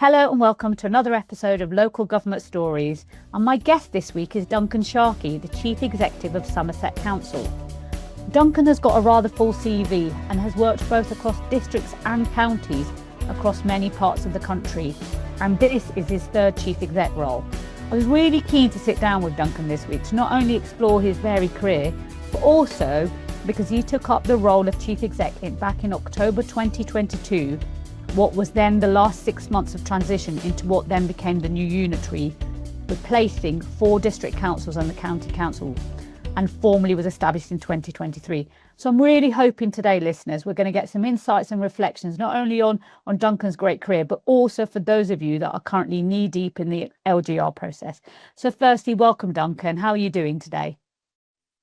Hello and welcome to another episode of Local Government Stories, and my guest this week is Duncan Sharkey, the Chief Executive of Somerset Council. Duncan has got a rather full CV and has worked both across districts and counties across many parts of the country, and this is his third Chief Exec role. I was really keen to sit down with Duncan this week to not only explore his varied career, but also because he took up the role of Chief Exec back in October 2022, what was then the last 6 months of transition into what then became the new unitary, replacing 4 district councils and the county council, and formally was established in 2023. So I'm really hoping today, listeners, we're going to get some insights and reflections, not only on Duncan's great career, but also for those of you that are currently knee deep in the LGR process. So firstly, welcome, Duncan. How are you doing today?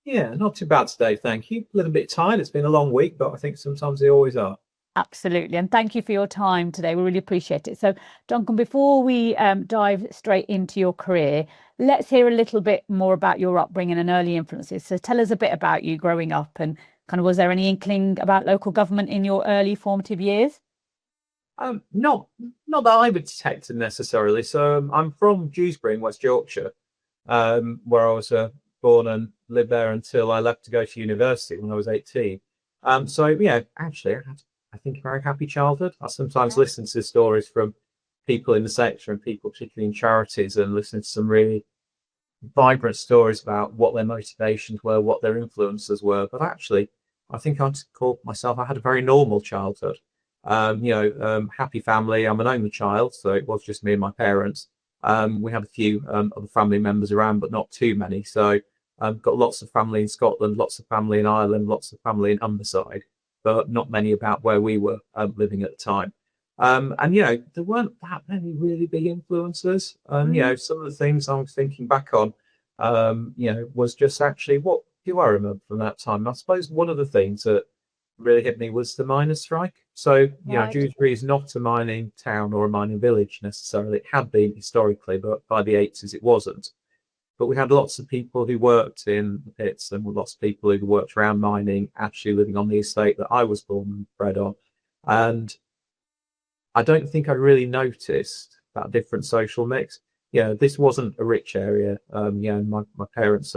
Yeah, not too bad today, thank you. A little bit tired. It's been a long week, but I think sometimes they always are. Absolutely. And thank you for your time today. We really appreciate it. So, Duncan, before we dive straight into your career, let's hear a little bit more about your upbringing and early influences. So tell us a bit about you growing up, and kind of, was there any inkling about local government in your early formative years? Not that I would detect it necessarily. So I'm from Dewsbury in West Yorkshire, where I was born and lived there until I left to go to university when I was 18. So yeah, actually, I think a very happy childhood. I sometimes listen to stories from people in the sector and people particularly in charities, and listen to some really vibrant stories about what their motivations were, what their influences were. But actually, I think I'd call myself, I had a very normal childhood. Happy family. I'm an only child, so it was just me and my parents. We had a few other family members around, but not too many. So I've got lots of family in Scotland, lots of family in Ireland, lots of family in Humberside, but not many about where we were living at the time. There weren't that many really big influences. Some of the things I was thinking back on, was just actually, what do I remember from that time? I suppose one of the things that really hit me was the miners' strike. So, Dewsbury is not a mining town or a mining village necessarily. It had been historically, but by the 80s it wasn't. But we had lots of people who worked in the pits, and lots of people who worked around mining, actually living on the estate that I was born and bred on. And I don't think I really noticed that different social mix. This wasn't a rich area. My parents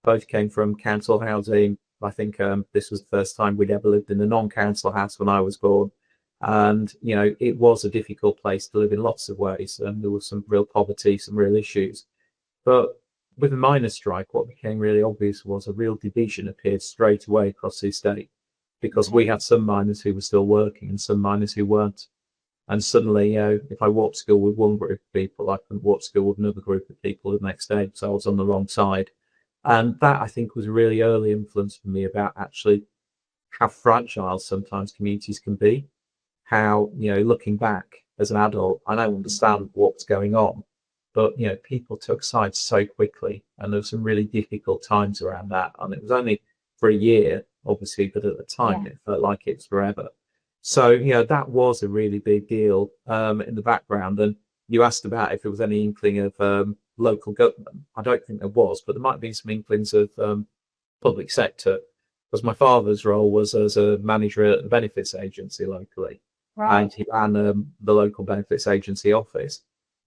both came from council housing. I think this was the first time we'd ever lived in a non-council house when I was born. And, it was a difficult place to live in lots of ways. And there was some real poverty, some real issues. But with the miners' strike, what became really obvious was a real division appeared straight away across the estate, because we had some miners who were still working and some miners who weren't. And suddenly, if I walked to school with one group of people, I couldn't walk to school with another group of people the next day, so I was on the wrong side. And that, I think, was a really early influence for me about actually how fragile sometimes communities can be. How, looking back as an adult, I now understand what's going on. But, people took sides so quickly, and there were some really difficult times around that. And it was only for a year, obviously, but at the time, It felt like it's forever. So, that was a really big deal in the background. And you asked about if there was any inkling of local government. I don't think there was, but there might be some inklings of public sector, because my father's role was as a manager at a benefits agency locally. Right. And he ran the local benefits agency office.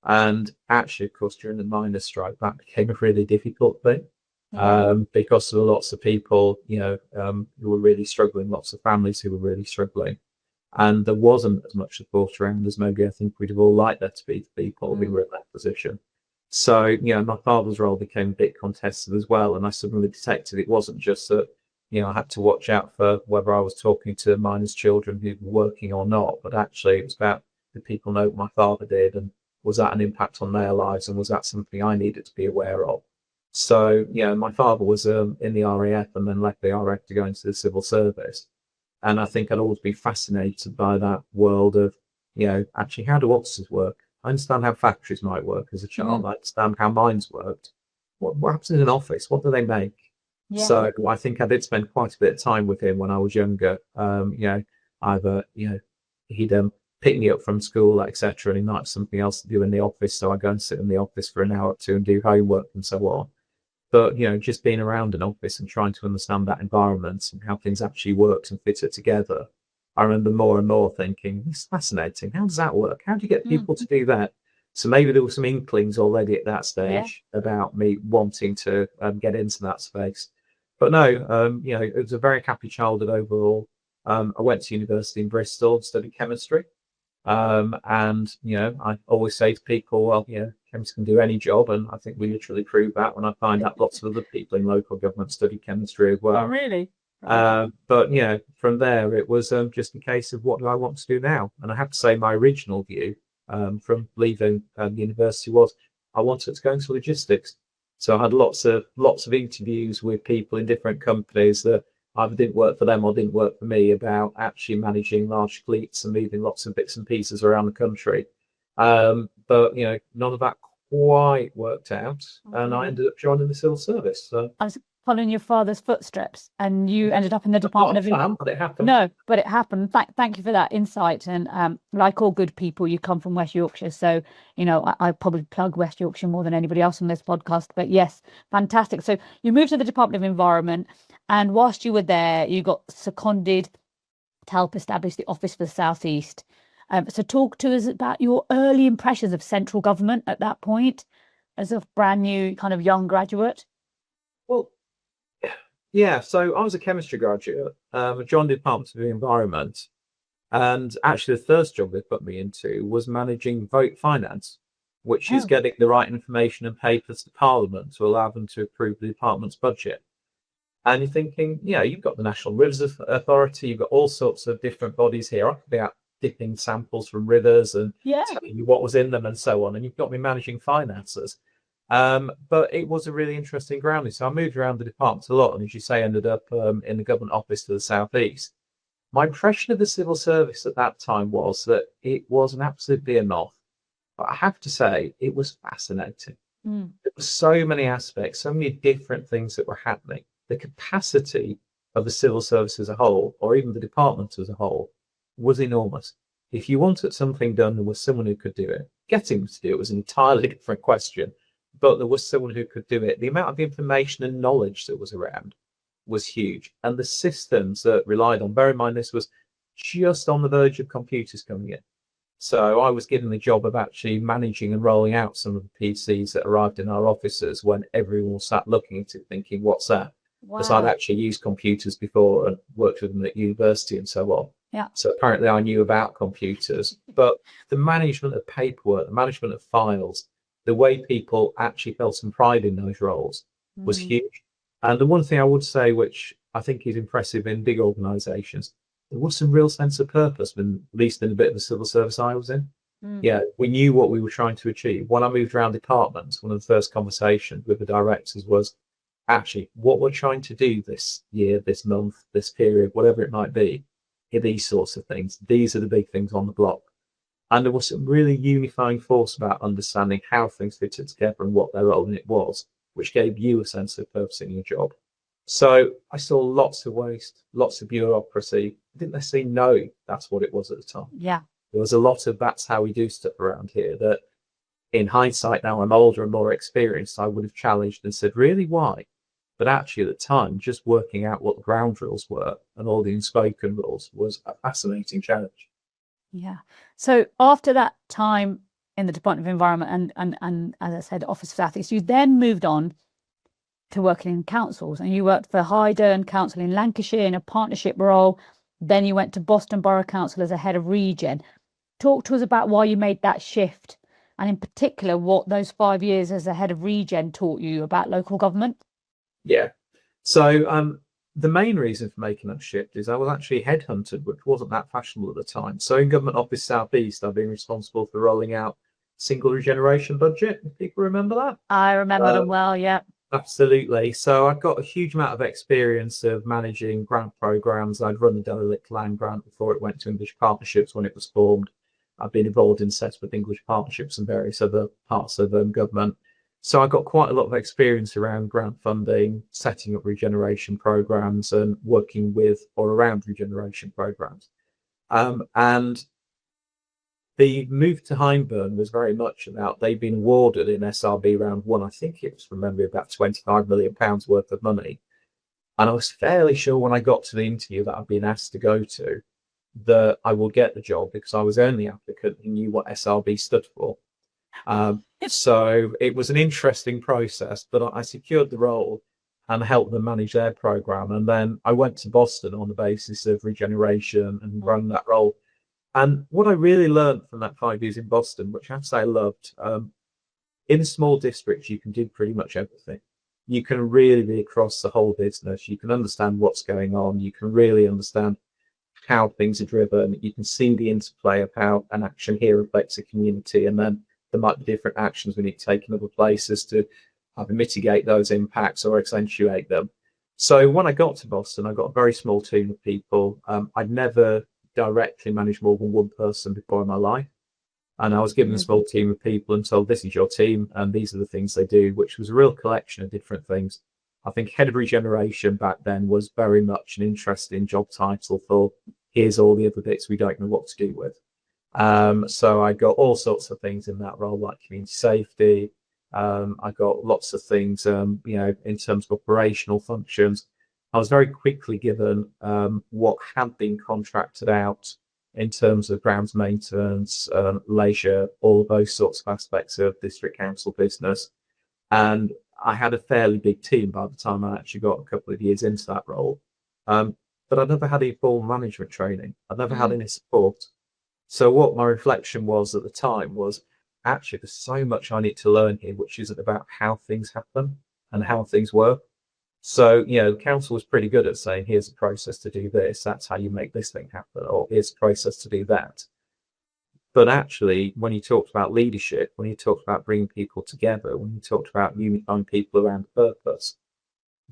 And actually, of course, during the miners' strike, that became a really difficult thing, because there were lots of people, who were really struggling, lots of families who were really struggling. And there wasn't as much support around as maybe I think we'd have all liked there to be to people who were in that position. So, my father's role became a bit contested as well. And I suddenly detected it wasn't just that, I had to watch out for whether I was talking to miners' children who were working or not, but actually it was about, did people know what my father did, and was that an impact on their lives, and was that something I needed to be aware of? So, my father was in the RAF and then left the RAF to go into the civil service. And I think I'd always been fascinated by that world of, actually, how do offices work? I understand how factories might work as a child. I understand how mines worked. What happens in an office? What do they make? Yeah. So I think I did spend quite a bit of time with him when I was younger. Either, he'd pick me up from school, etc., and he might have something else to do in the office. So I go and sit in the office for an hour or two and do homework and so on. But, just being around an office and trying to understand that environment and how things actually worked and fit it together, I remember more and more thinking, it's fascinating. How does that work? How do you get people to do that? So maybe there were some inklings already at that stage about me wanting to get into that space. But no, it was a very happy childhood overall. I went to university in Bristol, studied chemistry. And I always say to people, well, chemists can do any job, and I think we literally prove that when I find out lots of other people in local government study chemistry as well. Oh, really? But from there it was just a case of what do I want to do now? And I have to say my original view from leaving university was I wanted to go into logistics. So I had lots of interviews with people in different companies that either didn't work for them or didn't work for me about actually managing large fleets and moving lots of bits and pieces around the country. But none of that quite worked out, and I ended up joining the civil service. So I was following your father's footsteps, and you ended up in the Department of. But it happened. No, but it happened. Thank you for that insight. And like all good people, you come from West Yorkshire, so I probably plug West Yorkshire more than anybody else on this podcast. But yes, fantastic. So you moved to the Department of Environment, and whilst you were there, you got seconded to help establish the Office for the South East. So talk to us about your early impressions of central government at that point, as a brand new kind of young graduate. Well, yeah, so I was a chemistry graduate. I joined the Department of the Environment, and actually the first job they put me into was managing vote finance, which is getting the right information and papers to Parliament to allow them to approve the department's budget. And you're thinking, you've got the National Rivers Authority, you've got all sorts of different bodies here. I could be out dipping samples from rivers and telling you what was in them and so on. And you've got me managing finances. But it was a really interesting grounding. So I moved around the department a lot, and as you say, ended up in the government office to the southeast. My impression of the civil service at that time was that it was an absolute behemoth. But I have to say, it was fascinating. There were so many aspects, so many different things that were happening. The capacity of the civil service as a whole, or even the department as a whole, was enormous. If you wanted something done, there was someone who could do it. Getting to do it was an entirely different question, but there was someone who could do it. The amount of information and knowledge that was around was huge. And the systems that relied on, bear in mind, this was just on the verge of computers coming in. So I was given the job of actually managing and rolling out some of the PCs that arrived in our offices when everyone sat looking at it thinking, what's that? Because I'd actually used computers before and worked with them at university and so on. Yeah. So apparently I knew about computers, but the management of paperwork, the management of files, the way people actually felt some pride in those roles was huge. And the one thing I would say, which I think is impressive in big organisations, there was some real sense of purpose, at least in a bit of the civil service I was in. Yeah, we knew what we were trying to achieve. When I moved around departments, one of the first conversations with the directors was, actually, what we're trying to do this year, this month, this period, whatever it might be, are these sorts of things. These are the big things on the block. And there was some really unifying force about understanding how things fitted together and what their role in it was, which gave you a sense of purpose in your job. So I saw lots of waste, lots of bureaucracy. I didn't necessarily know that's what it was at the time. Yeah. There was a lot of that's how we do stuff around here that in hindsight, now I'm older and more experienced, I would have challenged and said, really, why? But actually, at the time, just working out what the ground rules were and all the unspoken rules was a fascinating challenge. Yeah. So after that time in the Department of Environment and as I said, Office for South East, you then moved on to working in councils, and you worked for Hyden Council in Lancashire in a partnership role. Then you went to Boston Borough Council as a head of regen. Talk to us about why you made that shift, and in particular, what those 5 years as a head of regen taught you about local government. Yeah. So the main reason for making that shift is I was actually headhunted, which wasn't that fashionable at the time. So in Government Office South East, I've been responsible for rolling out single regeneration budget. If people remember that? I remember them well, yeah. Absolutely. So I've got a huge amount of experience of managing grant programs. I'd run the derelict land grant before it went to English Partnerships when it was formed. I've been involved in sets with English Partnerships and various other parts of government. So I got quite a lot of experience around grant funding, setting up regeneration programs and working with or around regeneration programs. And the move to Hyndburn was very much about they'd been awarded in SRB round one, I think it was from memory, about £25 million worth of money. And I was fairly sure when I got to the interview that I'd been asked to go to, that I will get the job because I was the only applicant who knew what SRB stood for. So it was an interesting process, but I secured the role and helped them manage their program. And then I went to Boston on the basis of regeneration and run that role. And what I really learned from that 5 years in Boston, which I have to say I loved, in small districts, you can do pretty much everything. You can really be across the whole business. You can understand what's going on. You can really understand how things are driven. You can see the interplay of how an action here affects a community, and then there might be different actions we need to take in other places to either mitigate those impacts or accentuate them. So when I got to Boston, I got a very small team of people. I'd never directly managed more than one person before in my life. And I was given a small team of people and told, this is your team, and these are the things they do, which was a real collection of different things. I think head of regeneration back then was very much an interesting job title for here's all the other bits we don't know what to do with. So I got all sorts of things in that role, like community safety. I got lots of things, in terms of operational functions. I was very quickly given what had been contracted out in terms of grounds maintenance, leisure, all of those sorts of aspects of district council business. And I had a fairly big team by the time I actually got a couple of years into that role. But I'd never had any formal management training. I'd never had any support. So what my reflection was at the time was, actually, there's so much I need to learn here, which isn't about how things happen and how things work. So, the council was pretty good at saying, here's a process to do this, that's how you make this thing happen, or here's a process to do that. But actually, when you talked about leadership, when you talked about bringing people together, when you talked about unifying people around a purpose,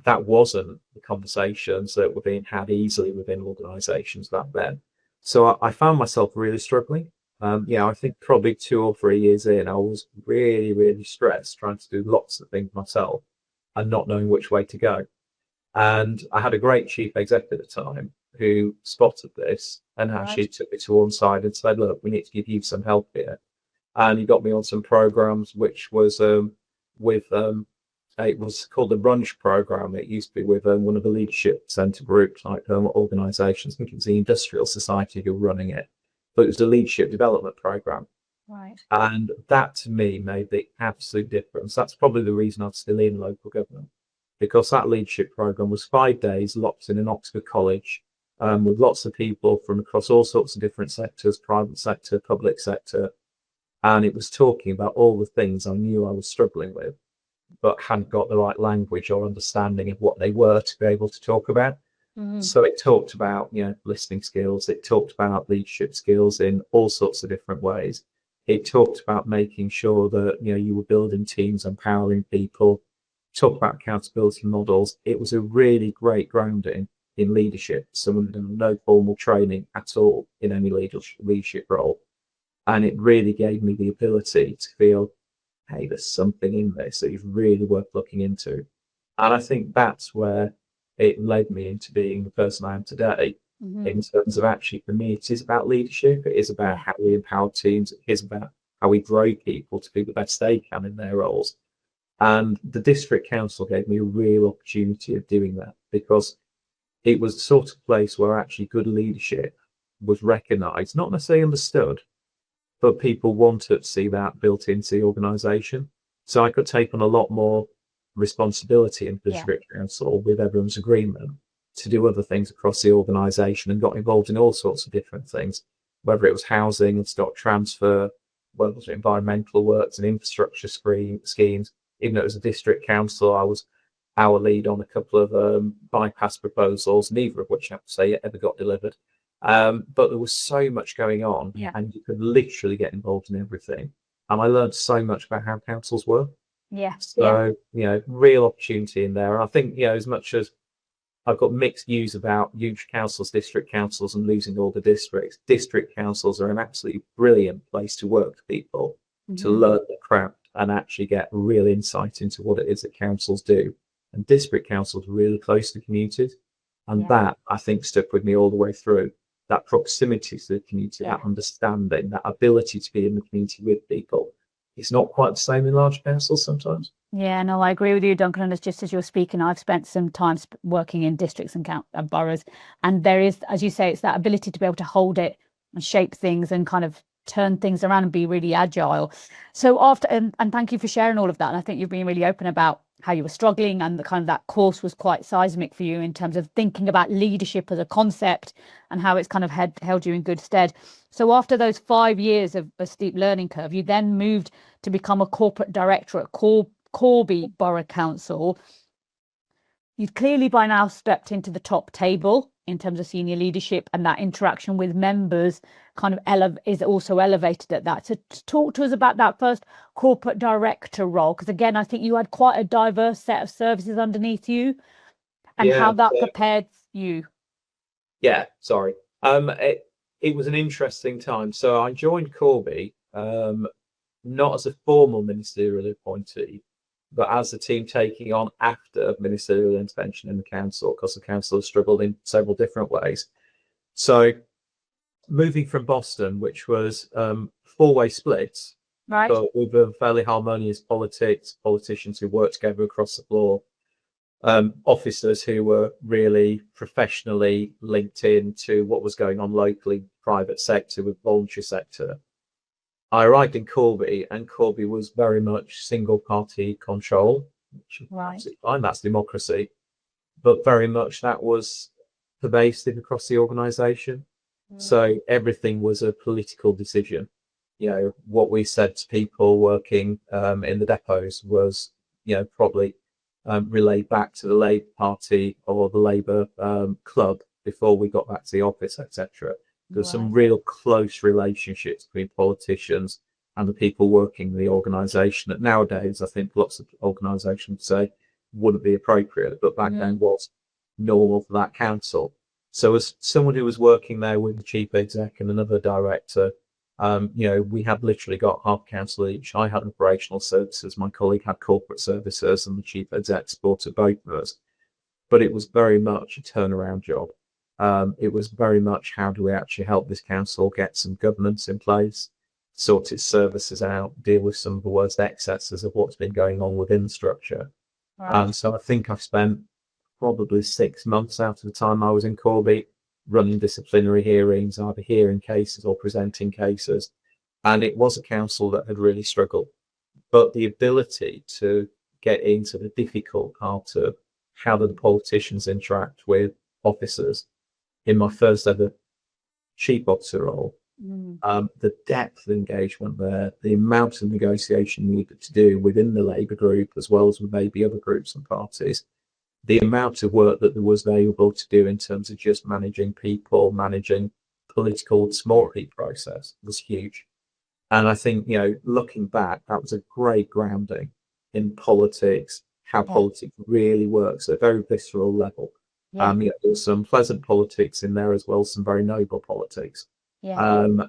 that wasn't the conversations that were being had easily within organisations back then. So I found myself really struggling. I think probably 2 or 3 years in, I was really, really stressed trying to do lots of things myself and not knowing which way to go. And I had a great chief executive at the time who spotted this and actually took me to one side and said, look, we need to give you some help here. And he got me on some programs, which was it was called the Brunch program. It used to be with one of the leadership centre groups, like organisations. I think it was the Industrial Society who were running it, but it was the leadership development program. Right. And that to me made the absolute difference. That's probably the reason I'm still in local government, because that leadership program was 5 days locked in an Oxford college with lots of people from across all sorts of different sectors, private sector, public sector. And it was talking about all the things I knew I was struggling with, but hadn't got the right language or understanding of what they were to be able to talk about. So it talked about, listening skills. It talked about leadership skills in all sorts of different ways. It talked about making sure that, you were building teams, empowering people, talk about accountability models. It was a really great grounding in leadership. Someone who had no formal training at all in any leadership role. And it really gave me the ability to feel, hey, there's something in this that is really worth looking into. And I think that's where it led me into being the person I am today. In terms of, actually, for me, it is about leadership. It is about how we empower teams. It is about how we grow people to be the best they can in their roles. And the district council gave me a real opportunity of doing that, because it was the sort of place where actually good leadership was recognised, not necessarily understood, but people wanted to see that built into the organisation. So I could take on a lot more responsibility in the district council with everyone's agreement to do other things across the organisation, and got involved in all sorts of different things, whether it was housing and stock transfer, whether it was environmental works and infrastructure schemes. Even though it was a district council, I was our lead on a couple of bypass proposals, neither of which I have to say ever got delivered. But there was so much going on, and you could literally get involved in everything. And I learned so much about how councils work. So, real opportunity in there. And I think, as much as I've got mixed views about huge councils, district councils, and losing all the districts, district councils are an absolutely brilliant place to work for people, to learn the craft and actually get real insight into what it is that councils do. And district councils are really close to communities. And that, I think, stuck with me all the way through. That proximity to the community, that understanding, that ability to be in the community with people. It's not quite the same in large councils sometimes. Yeah, no, I agree with you, Duncan. And it's just as you're speaking, I've spent some time working in districts and boroughs, and there is, as you say, it's that ability to be able to hold it and shape things and kind of turn things around and be really agile. So after, and thank you for sharing all of that. And I think you've been really open about how you were struggling, and the kind of that course was quite seismic for you in terms of thinking about leadership as a concept and how it's kind of held you in good stead. So after those 5 years of a steep learning curve, you then moved to become a corporate director at Corby Borough Council. You've clearly by now stepped into the top table in terms of senior leadership, and that interaction with members kind of is also elevated at that. So talk to us about that first corporate director role, because again, I think you had quite a diverse set of services underneath you, and how that prepared you. Yeah, sorry. It was an interesting time. So I joined Corby, not as a formal ministerial appointee, but as a team taking on after ministerial intervention in the council, because the council has struggled in several different ways. So moving from Boston, which was four-way splits, Right. but with a fairly harmonious politicians who worked together across the floor, officers who were really professionally linked in to what was going on locally, private sector with voluntary sector. I arrived in Corby, and Corby was very much single party control, which is absolutely fine, that's democracy, but very much that was pervasive across the organisation. So everything was a political decision. You know, what we said to people working in the depots was, probably relayed back to the Labour Party or the Labour club before we got back to the office, etc. There's some real close relationships between politicians and the people working in the organisation that nowadays I think lots of organisations say wouldn't be appropriate, but back then was normal for that council. So as someone who was working there with the chief exec and another director, we had literally got half council each. I had operational services, my colleague had corporate services, and the chief exec supported both of us. But it was very much a turnaround job. It was very much how do we actually help this council get some governance in place, sort its services out, deal with some of the worst excesses of what's been going on within the structure. And so I think I've spent probably 6 months out of the time I was in Corby running disciplinary hearings, either hearing cases or presenting cases. And it was a council that had really struggled. But the ability to get into the difficult part of how do the politicians interact with officers in my first ever chief officer role, the depth of engagement there, the amount of negotiation needed to do within the Labour group, as well as with maybe other groups and parties, the amount of work that there was available to do in terms of just managing people, managing political small-heat process was huge. And I think, looking back, that was a great grounding in politics, how politics really works at a very visceral level. There's some pleasant politics in there as well, some very noble politics. And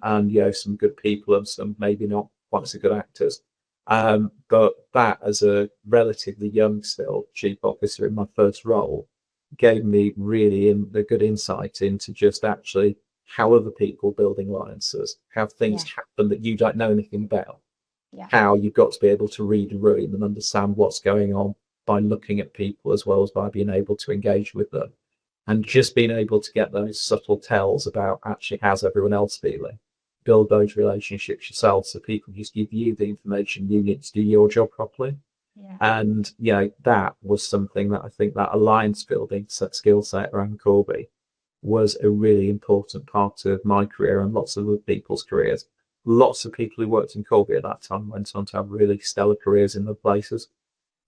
some good people and some maybe not quite so good actors. But that, as a relatively young still chief officer in my first role, gave me really a good insight into just actually how other people building alliances, how things happen that you don't know anything about, how you've got to be able to read a room and understand what's going on by looking at people as well as by being able to engage with them, and just being able to get those subtle tells about actually how's everyone else feeling. Build those relationships yourself so people just give you the information you need to do your job properly. And that was something that I think that alliance building skill set around Corby was a really important part of my career and lots of other people's careers. Lots of people who worked in Corby at that time went on to have really stellar careers in other places.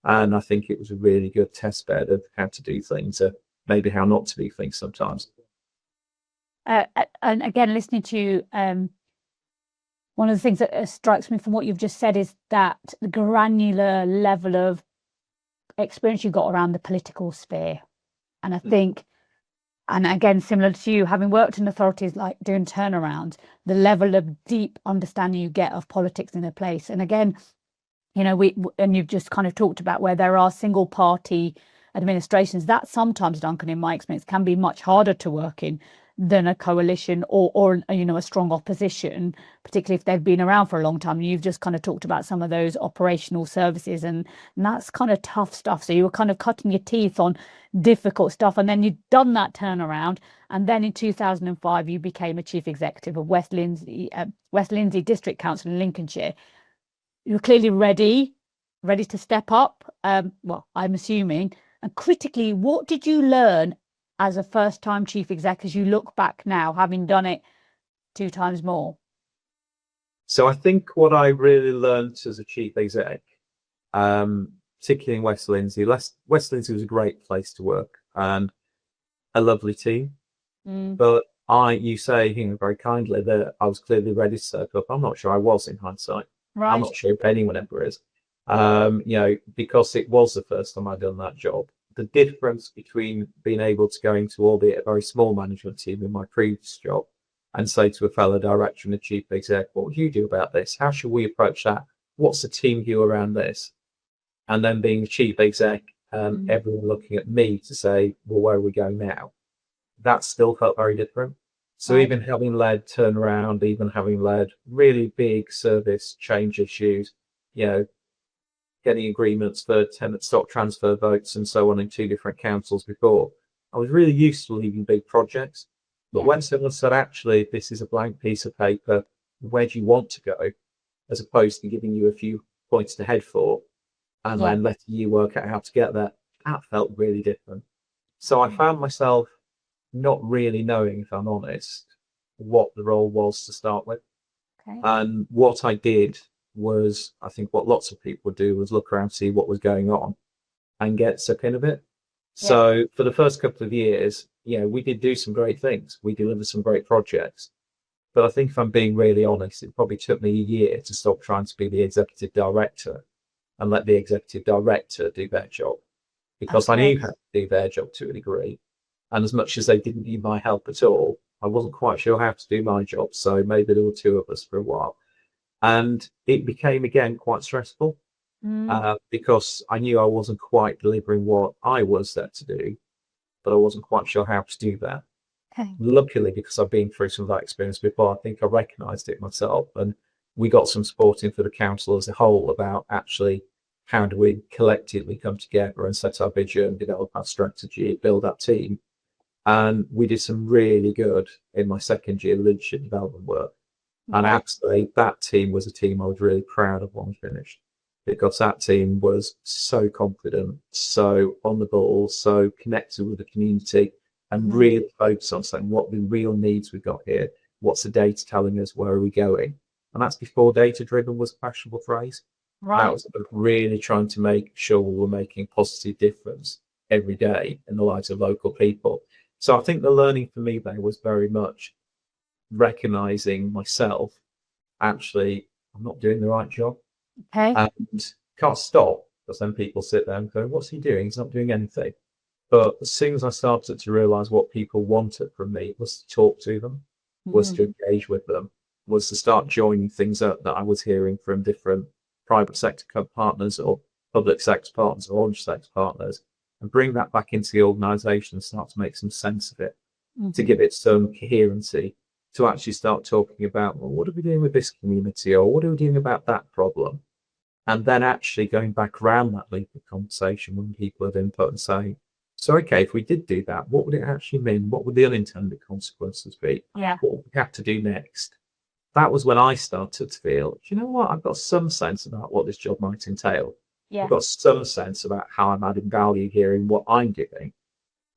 And I think it was a really good test bed of how to do things, maybe how not to do things sometimes. And again, listening to you, one of the things that strikes me from what you've just said is that the granular level of experience you got around the political sphere. And I think, and again, similar to you, having worked in authorities like doing turnaround, the level of deep understanding you get of politics in a place. And again, and you've just kind of talked about where there are single party administrations that sometimes, Duncan, in my experience, can be much harder to work in. than a coalition or a strong opposition, particularly if they've been around for a long time. You've just kind of talked about some of those operational services, and that's kind of tough stuff. So you were kind of cutting your teeth on difficult stuff, and then you'd done that turnaround, and then in 2005 you became a chief executive of West Lindsey District Council in Lincolnshire. You're clearly ready to step up. Well, I'm assuming. And critically, what did you learn as a first-time chief exec as you look back now, having done it 2 times more? So I think what I really learned as a chief exec, particularly in West Lindsey was a great place to work and a lovely team. But you say very kindly that I was clearly ready to step up. I'm not sure I was in hindsight. Right. I'm not sure if anyone ever is. Because it was the first time I'd done that job. The difference between being able to go into, albeit a very small management team in my previous job, and say to a fellow director and a chief exec, what would you do about this? How should we approach that? What's the team view around this? And then being a chief exec, everyone looking at me to say, well, where are we going now? That still felt very different. So Right. even having led turnaround, even having led really big service change issues, getting agreements for tenant stock transfer votes and so on in 2 different councils before, I was really used to leading big projects. But when someone said, actually, this is a blank piece of paper, where do you want to go? As opposed to giving you a few points to head for and then letting you work out how to get there, that felt really different. So I found myself not really knowing, if I'm honest, what the role was to start with. Okay. And what I did was, I think what lots of people would do was look around, see what was going on and get sucked in a bit. So for the first couple of years, we did do some great things. We delivered some great projects. But I think if I'm being really honest, it probably took me a year to stop trying to be the executive director and let the executive director do their job. Because I knew how to do their job to a degree. And as much as they didn't need my help at all, I wasn't quite sure how to do my job. So maybe there were 2 of us for a while. And it became, again, quite stressful because I knew I wasn't quite delivering what I was there to do, but I wasn't quite sure how to do that. Okay. Luckily, because I've been through some of that experience before, I think I recognised it myself. And we got some support in for the council as a whole about actually how do we collectively come together and set our vision, develop our strategy, build our team. And we did some really good, in my second year, leadership development work. And actually, that team was a team I was really proud of when we finished, because that team was so confident, so on the ball, so connected with the community, and really focused on saying what the real needs we've got here, what's the data telling us, where are we going? And that's before data-driven was a fashionable phrase. Right. That was really trying to make sure we were making a positive difference every day in the lives of local people. So I think the learning for me there was very much recognizing myself, actually, I'm not doing the right job. Okay. And can't stop, because then people sit there and go, what's he doing? He's not doing anything. But as soon as I started to realize what people wanted from me was to talk to them, was to engage with them, was to start joining things up that I was hearing from different private sector partners or public sector partners or orange sector partners, and bring that back into the organization and start to make some sense of it, to give it some coherency, to actually start talking about, well, what are we doing with this community, or what are we doing about that problem? And then actually going back around that loop of conversation when people have input and saying, so, okay, if we did do that, what would it actually mean? What would the unintended consequences be? What would we have to do next? That was when I started to feel, do you know what? I've got some sense about what this job might entail. I've got some sense about how I'm adding value here in what I'm doing.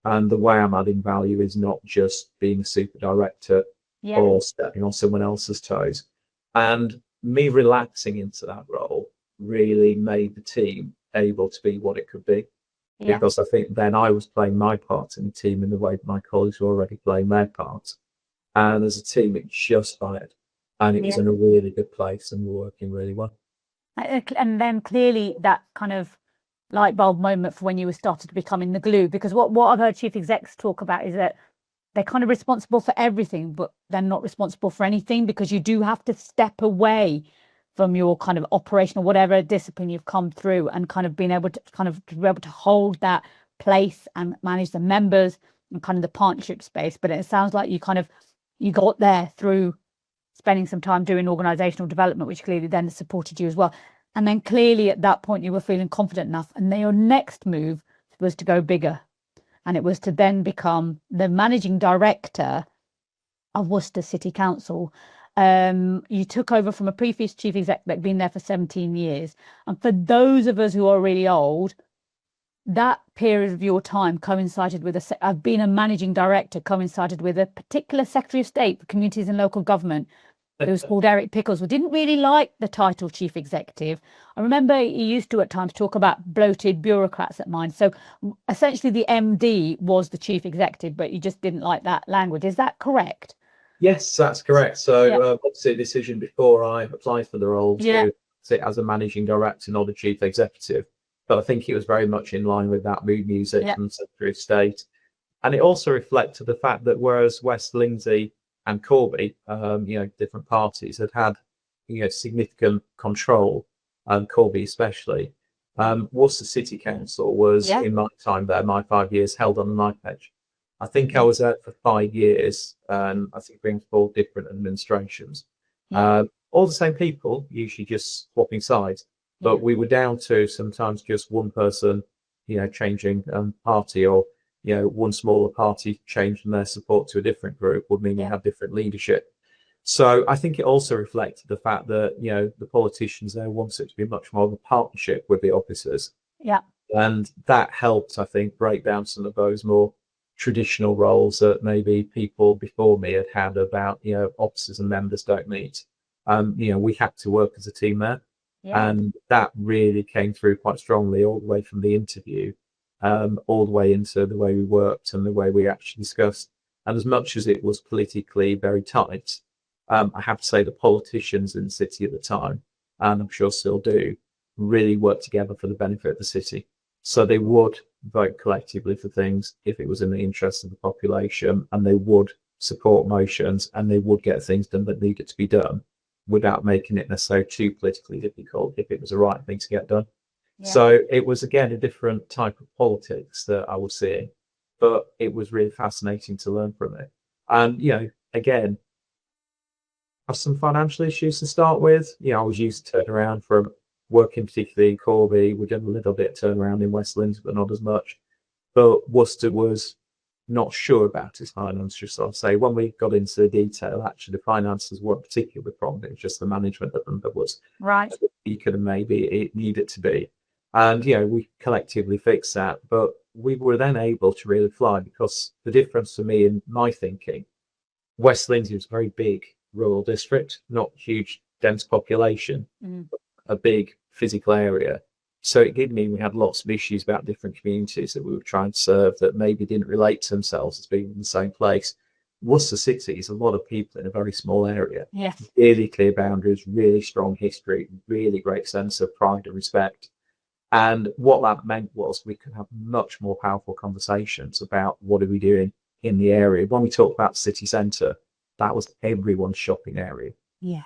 And the way I'm adding value is not just being a super director or stepping on someone else's toes. And me relaxing into that role really made the team able to be what it could be. Because I think then I was playing my part in the team in the way that my colleagues were already playing their parts. And as a team, it just fired. And it was in a really good place and we're working really well. And then clearly that kind of light bulb moment for when you were started becoming the glue, because what I've heard chief execs talk about is that they're kind of responsible for everything, but they're not responsible for anything, because you do have to step away from your kind of operational, whatever discipline you've come through, and kind of being able to be able to hold that place and manage the members and kind of the partnership space, but it sounds like you got there through spending some time doing organisational development, which clearly then supported you as well. And then clearly at that point you were feeling confident enough, and then your next move was to go bigger, and it was to then become the managing director of Worcester City Council. You took over from a previous chief exec that had been there for 17 years. And for those of us who are really old, that period of your time coincided with I've been a managing director, coincided with a particular Secretary of State for Communities and Local Government who was called Eric Pickles, who didn't really like the title chief executive. I remember he used to at times talk about bloated bureaucrats at mine. So essentially the MD was the chief executive, but you just didn't like that language. Is that correct? Yes, that's correct. So obviously a decision before I applied for the role to sit as a managing director, not a chief executive. But I think it was very much in line with that mood music from Secretary of State. And it also reflected the fact that whereas West Lindsey and Corby, different parties had significant control, and Corby especially, Worcester City Council was, in my time there, my 5 years, held on a knife edge. I think I was there for 5 years, and I think brings 4 different administrations. All the same people, usually just swapping sides, but we were down to sometimes just one person, changing party, or one smaller party changing their support to a different group would mean you have different leadership. So I think it also reflected the fact that the politicians there wanted it to be much more of a partnership with the officers. And that helped, I think, break down some of those more traditional roles that maybe people before me had about officers and members don't meet. We had to work as a team there, and that really came through quite strongly all the way from the interview, all the way into the way we worked and the way we actually discussed. And as much as it was politically very tight, I have to say the politicians in the city at the time, and I'm sure still do, really worked together for the benefit of the city. So they would vote collectively for things if it was in the interest of the population, and they would support motions, and they would get things done that needed to be done without making it necessarily too politically difficult if it was the right thing to get done. So it was, again, a different type of politics that I was seeing, but it was really fascinating to learn from it. And, again, have some financial issues to start with. I was used to turn around from working particularly in Corby. We did a little bit of turnaround in West Lindsey, but not as much. But Worcester was not sure about its finances. So I'll say when we got into the detail, actually the finances weren't particularly the problem. It was just the management of them that was weaker than maybe it needed to be. And, we collectively fixed that. But we were then able to really fly, because the difference for me in my thinking, West Lindsey was a very big rural district, not huge, dense population, a big physical area. So it did mean we had lots of issues about different communities that we were trying to serve that maybe didn't relate to themselves as being in the same place. Worcester City is a lot of people in a very small area. Really clear boundaries, really strong history, really great sense of pride and respect. And what that meant was we could have much more powerful conversations about what are we doing in the area. When we talked about city centre, that was everyone's shopping area.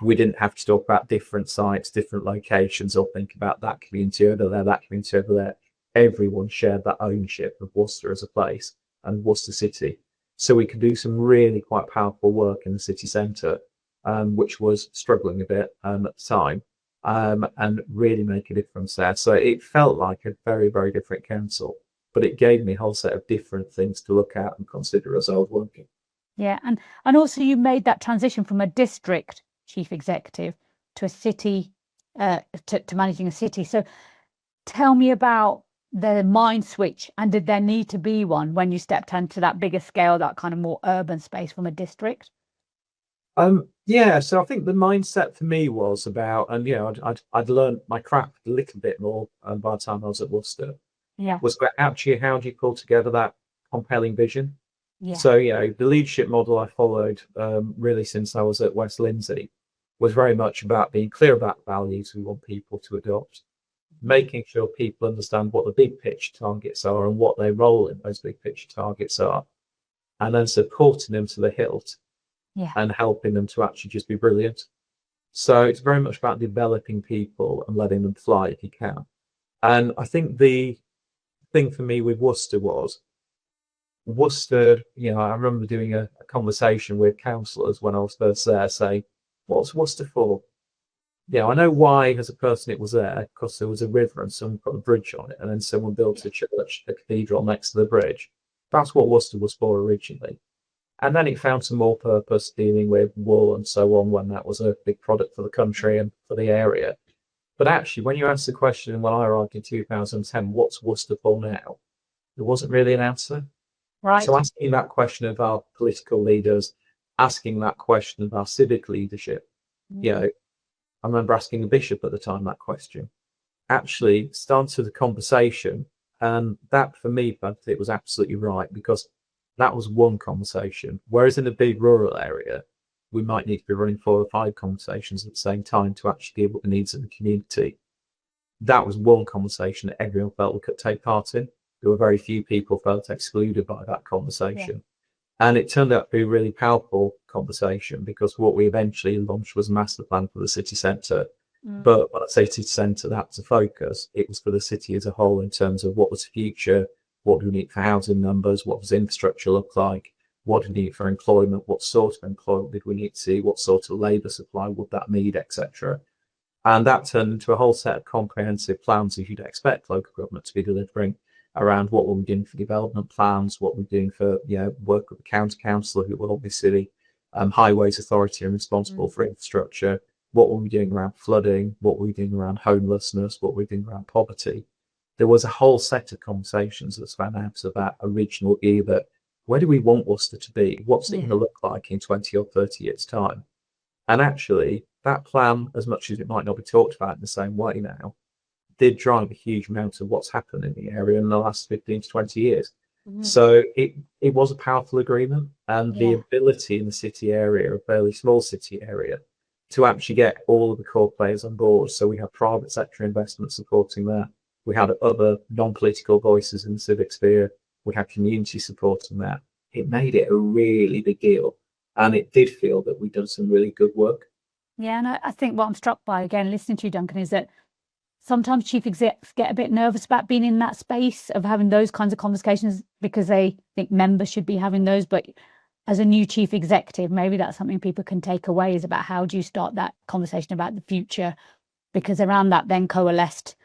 We didn't have to talk about different sites, different locations, or think about that community over there, that community over there. Everyone shared that ownership of Worcester as a place and Worcester City. So we could do some really quite powerful work in the city centre, which was struggling a bit at the time, and really make a difference there. So it felt like a very, very different council, but it gave me a whole set of different things to look at and consider as I was working. And also you made that transition from a district chief executive to a city, to managing a city. So tell me about the mind switch, and did there need to be one when you stepped into that bigger scale, that kind of more urban space from a district? So I think the mindset for me was about, and I'd learned my craft a little bit more by the time I was at Worcester. Was about actually how do you pull together that compelling vision? So the leadership model I followed really since I was at West Lindsey was very much about being clear about values we want people to adopt, making sure people understand what the big picture targets are and what their role in those big picture targets are, and then supporting them to the hilt and helping them to actually just be brilliant. So it's very much about developing people and letting them fly if you can. And I think the thing for me with Worcester was Worcester, I remember doing a conversation with councillors when I was first there saying, what's Worcester for? I know why as a person it was there, because there was a river and someone put a bridge on it, and then someone built a church, a cathedral next to the bridge. That's what Worcester was for originally. And then it found some more purpose dealing with wool and so on when that was a big product for the country and for the area. But actually, when you ask the question, when I arrived in 2010, what's Worcester for now? There wasn't really an answer. Right. So asking that question of our political leaders, asking that question of our civic leadership, I remember asking the bishop at the time that question, actually started the conversation. And that for me, it was absolutely right, because that was one conversation. Whereas in a big rural area, we might need to be running 4 or 5 conversations at the same time to actually deal with the needs of the community. That was one conversation that everyone felt we could take part in. There were very few people felt excluded by that conversation. Yeah. And it turned out to be a really powerful conversation, because what we eventually launched was a master plan for the city centre. But when I say city centre, that's a focus. It was for the city as a whole in terms of what was the future, what do we need for housing numbers, what does infrastructure look like, what do we need for employment, what sort of employment did we need to see, what sort of labour supply would that need, etc. And that turned into a whole set of comprehensive plans, as you'd expect local government to be delivering, around what we're doing for development plans, what we're doing for work with the county council, who will obviously highways authority and responsible for infrastructure, what were we doing around flooding, what were we doing around homelessness, what were we doing around poverty. There was a whole set of conversations that span out of that original view that where do we want Worcester to be? What's it going to look like in 20 or 30 years' time? And actually, that plan, as much as it might not be talked about in the same way now, did drive a huge amount of what's happened in the area in the last 15 to 20 years. So it was a powerful agreement, and the ability in the city area, a fairly small city area, to actually get all of the core players on board. So we had private sector investment supporting that. We had other non-political voices in the civic sphere. We had community supporting that. It made it a really big deal. And it did feel that we'd done some really good work. Yeah, and I think what I'm struck by, again, listening to you, Duncan, is that sometimes chief execs get a bit nervous about being in that space of having those kinds of conversations because they think members should be having those. But as a new chief executive, maybe that's something people can take away, is about how do you start that conversation about the future, because around that then coalesced,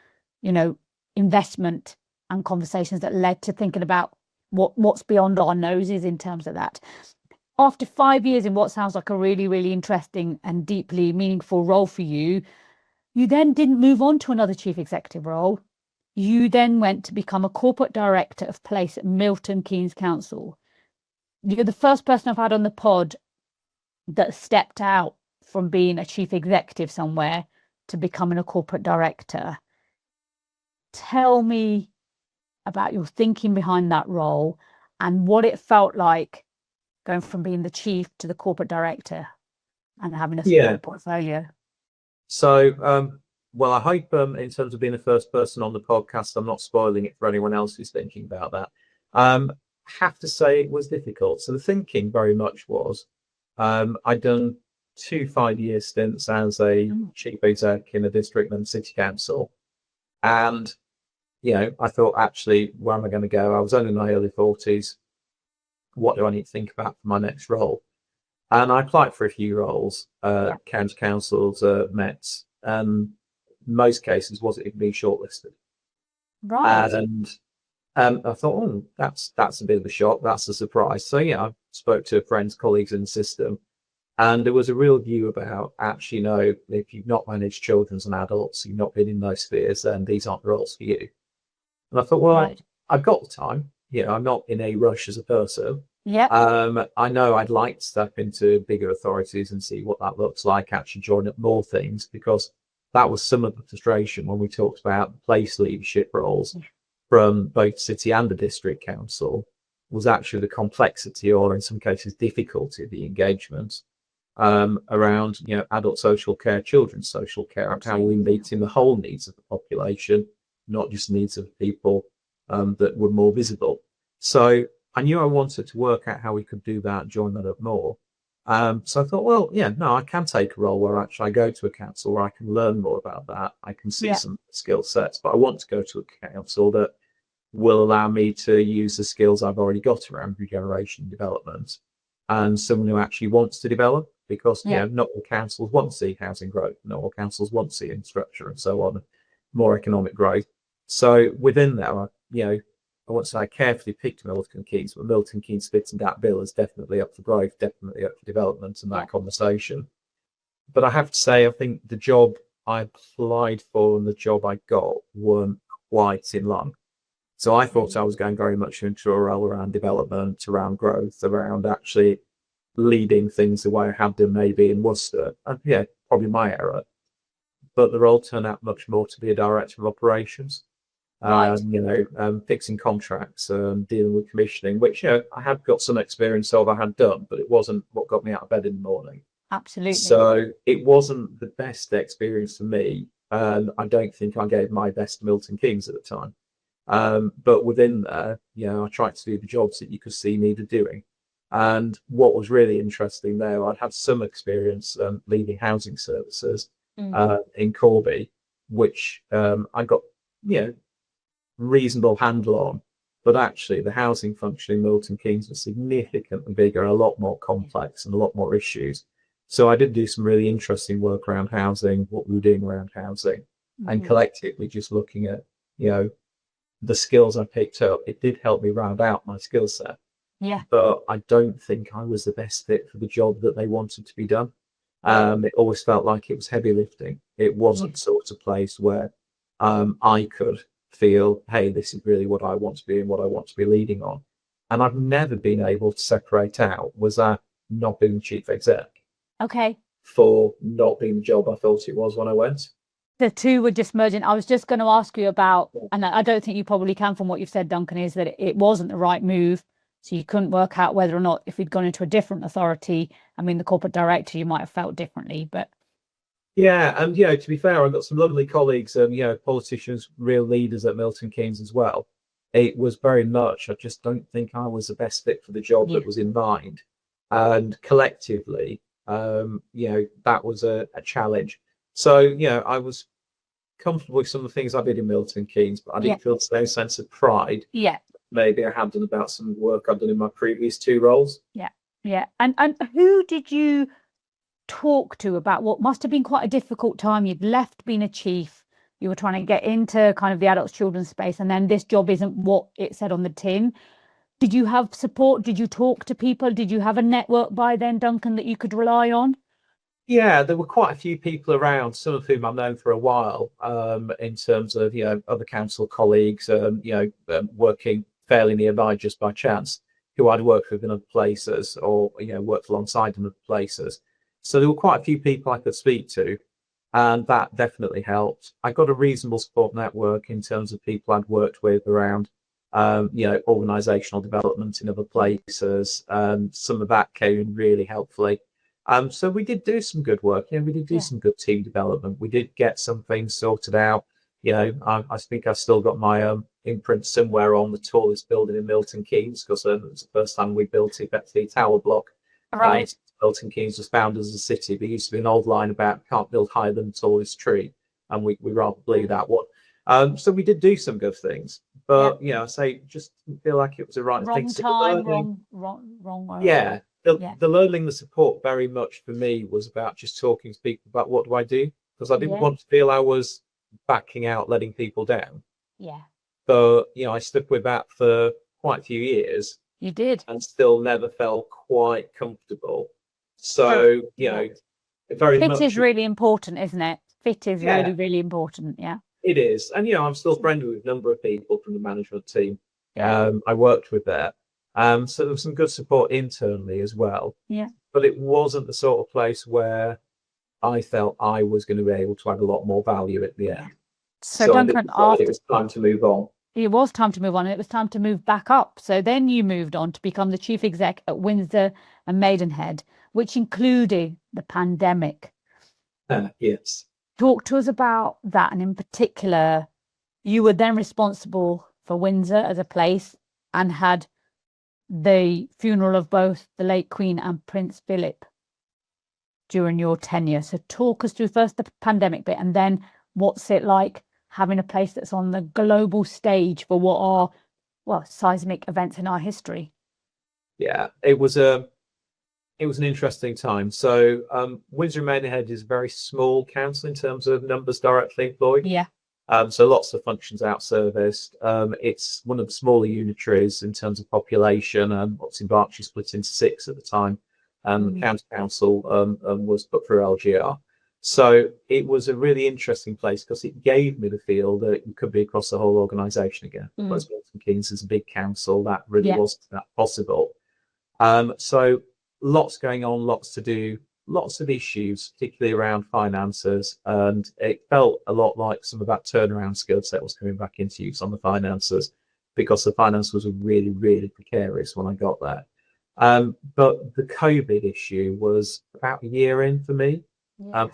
investment and conversations that led to thinking about what's beyond our noses in terms of that. After 5 years in what sounds like a really, really interesting and deeply meaningful role for you, you then didn't move on to another chief executive role. You then went to become a corporate director of place at Milton Keynes Council. You're the first person I've had on the pod that stepped out from being a chief executive somewhere to becoming a corporate director. Tell me about your thinking behind that role and what it felt like going from being the chief to the corporate director and having a small portfolio. So, well, I hope in terms of being the first person on the podcast, I'm not spoiling it for anyone else who's thinking about that. Have to say it was difficult. So the thinking very much was, I'd done 2 5-year stints as a chief exec in a district and city council. And, I thought, actually, where am I going to go? I was only in my early 40s. What do I need to think about for my next role? And I applied for a few roles, county councils, Mets, and most cases wasn't even being shortlisted. Right. And I thought, that's a bit of a shock. That's a surprise. So I spoke to friends, colleagues in the system, and there was a real view about, actually, if you've not managed children and adults, you've not been in those spheres, then these aren't the roles for you. And I thought, well, I've got the time. I'm not in a rush as a person. Yeah. I know I'd like to step into bigger authorities and see what that looks like, actually join up more things, because that was some of the frustration when we talked about place leadership roles from both city and the district council, was actually the complexity, or in some cases difficulty, of the engagement around adult social care, children's social care, how we meet in the whole needs of the population, not just needs of people that were more visible. So I knew I wanted to work out how we could do that, join that up more. So I thought, I can take a role where actually I go to a council where I can learn more about that. I can see some skill sets, but I want to go to a council that will allow me to use the skills I've already got around regeneration and development, and someone who actually wants to develop, because Yeah. not all councils want to see housing growth, not all councils want to see infrastructure and so on, more economic growth. So within that, I won't say I carefully picked Milton Keynes, but Milton Keynes fits in that bill is definitely up for growth, definitely up for development and that conversation. But I have to say, I think the job I applied for and the job I got weren't quite in line. So I thought I was going very much into a role around development, around growth, around actually leading things the way I had done maybe in Worcester. And probably my error. But the role turned out much more to be a director of operations. Right. Fixing contracts, dealing with commissioning, which I had got some experience of, I had done, but it wasn't what got me out of bed in the morning. Absolutely. So it wasn't the best experience for me, and I don't think I gave my best to Milton Keynes at the time. But within there, I tried to do the jobs that you could see needed doing. And what was really interesting there, I'd had some experience leading housing services in Corby, which I got reasonable handle on, but actually the housing function in Milton Keynes was significantly bigger, a lot more complex and a lot more issues. So I did do some really interesting work around housing, what we were doing around housing, and collectively just looking at the skills I picked up. It did help me round out my skill set. Yeah. But I don't think I was the best fit for the job that they wanted to be done. It always felt like it was heavy lifting. It wasn't the sort of place where I could feel, hey, this is really what I want to be and what I want to be leading on. And I've never been able to separate out, was that not being chief exec? Okay. For not being the job I thought it was when I went. The two were just merging. I was just going to ask you about, and I don't think you probably can from what you've said, Duncan, is that it wasn't the right move. So you couldn't work out whether or not, if we'd gone into a different authority, I mean, the corporate director, you might have felt differently, but. Yeah, and to be fair, I've got some lovely colleagues, politicians, real leaders at Milton Keynes as well. It was very much, I just don't think I was the best fit for the job that was in mind. And collectively, that was a challenge. So, I was comfortable with some of the things I did in Milton Keynes, but I didn't feel the same sense of pride. Yeah. Maybe I had done about some work I've done in my previous two roles. Yeah. Yeah. And who did you talk to about what must have been quite a difficult time? You'd left being a chief, you were trying to get into kind of the adults children's space, and then this job isn't what it said on the tin. Did you have support? Did you talk to people? Did you have a network by then, Duncan, that you could rely on? Yeah, there were quite a few people around, some of whom I've known for a while, in terms of other council colleagues, working fairly nearby just by chance, who I'd worked with in other places or worked alongside in other places. So there were quite a few people I could speak to, and that definitely helped. I got a reasonable support network in terms of people I'd worked with around organisational development in other places. Some of that came in really helpfully. So we did do some good work. We did do some good team development. We did get some things sorted out. I think I've still got my imprint somewhere on the tallest building in Milton Keynes, because it was the first time we built it, the tower block. Right. Milton Keynes was founded as a city. There used to be an old line about can't build higher than the tallest tree, and we rather believe that one. So we did do some good things, but I say just didn't feel like it was the right thing. Wrong. Yeah. The learning, the support very much for me was about just talking to people about what do I do, because I didn't want to feel I was backing out, letting people down. Yeah. But I stuck with that for quite a few years. You did. And still never felt quite comfortable. So very fit much is really important, isn't it? Fit is really, really important. Yeah. It is, and I'm still friendly with a number of people from the management team. I worked with there. So there was some good support internally as well. Yeah. But it wasn't the sort of place where I felt I was going to be able to add a lot more value at the end. So Duncan, it was time to move on. It was time to move on, and it was time to move back up. So then you moved on to become the chief exec at Windsor and Maidenhead, which included the pandemic. Yes. Talk to us about that. And in particular, you were then responsible for Windsor as a place and had the funeral of both the late Queen and Prince Philip during your tenure. So talk us through first the pandemic bit, and then what's it like having a place that's on the global stage for what are well, seismic events in our history. Yeah, it was an interesting time. So Windsor and Maidenhead is a very small council in terms of numbers directly employed. Yeah. So lots of functions out-serviced. It's one of the smaller unitaries in terms of population. What's in Berkshire split into 6 at the time. The county council was put through LGR. So it was a really interesting place because it gave me the feel that you could be across the whole organisation again. Whereas Milton Keynes is a big council, that really wasn't that possible. So lots going on, lots to do, lots of issues, particularly around finances. And it felt a lot like some of that turnaround skill set was coming back into use on the finances, because the finance was really, really precarious when I got there. But the COVID issue was about a year in for me.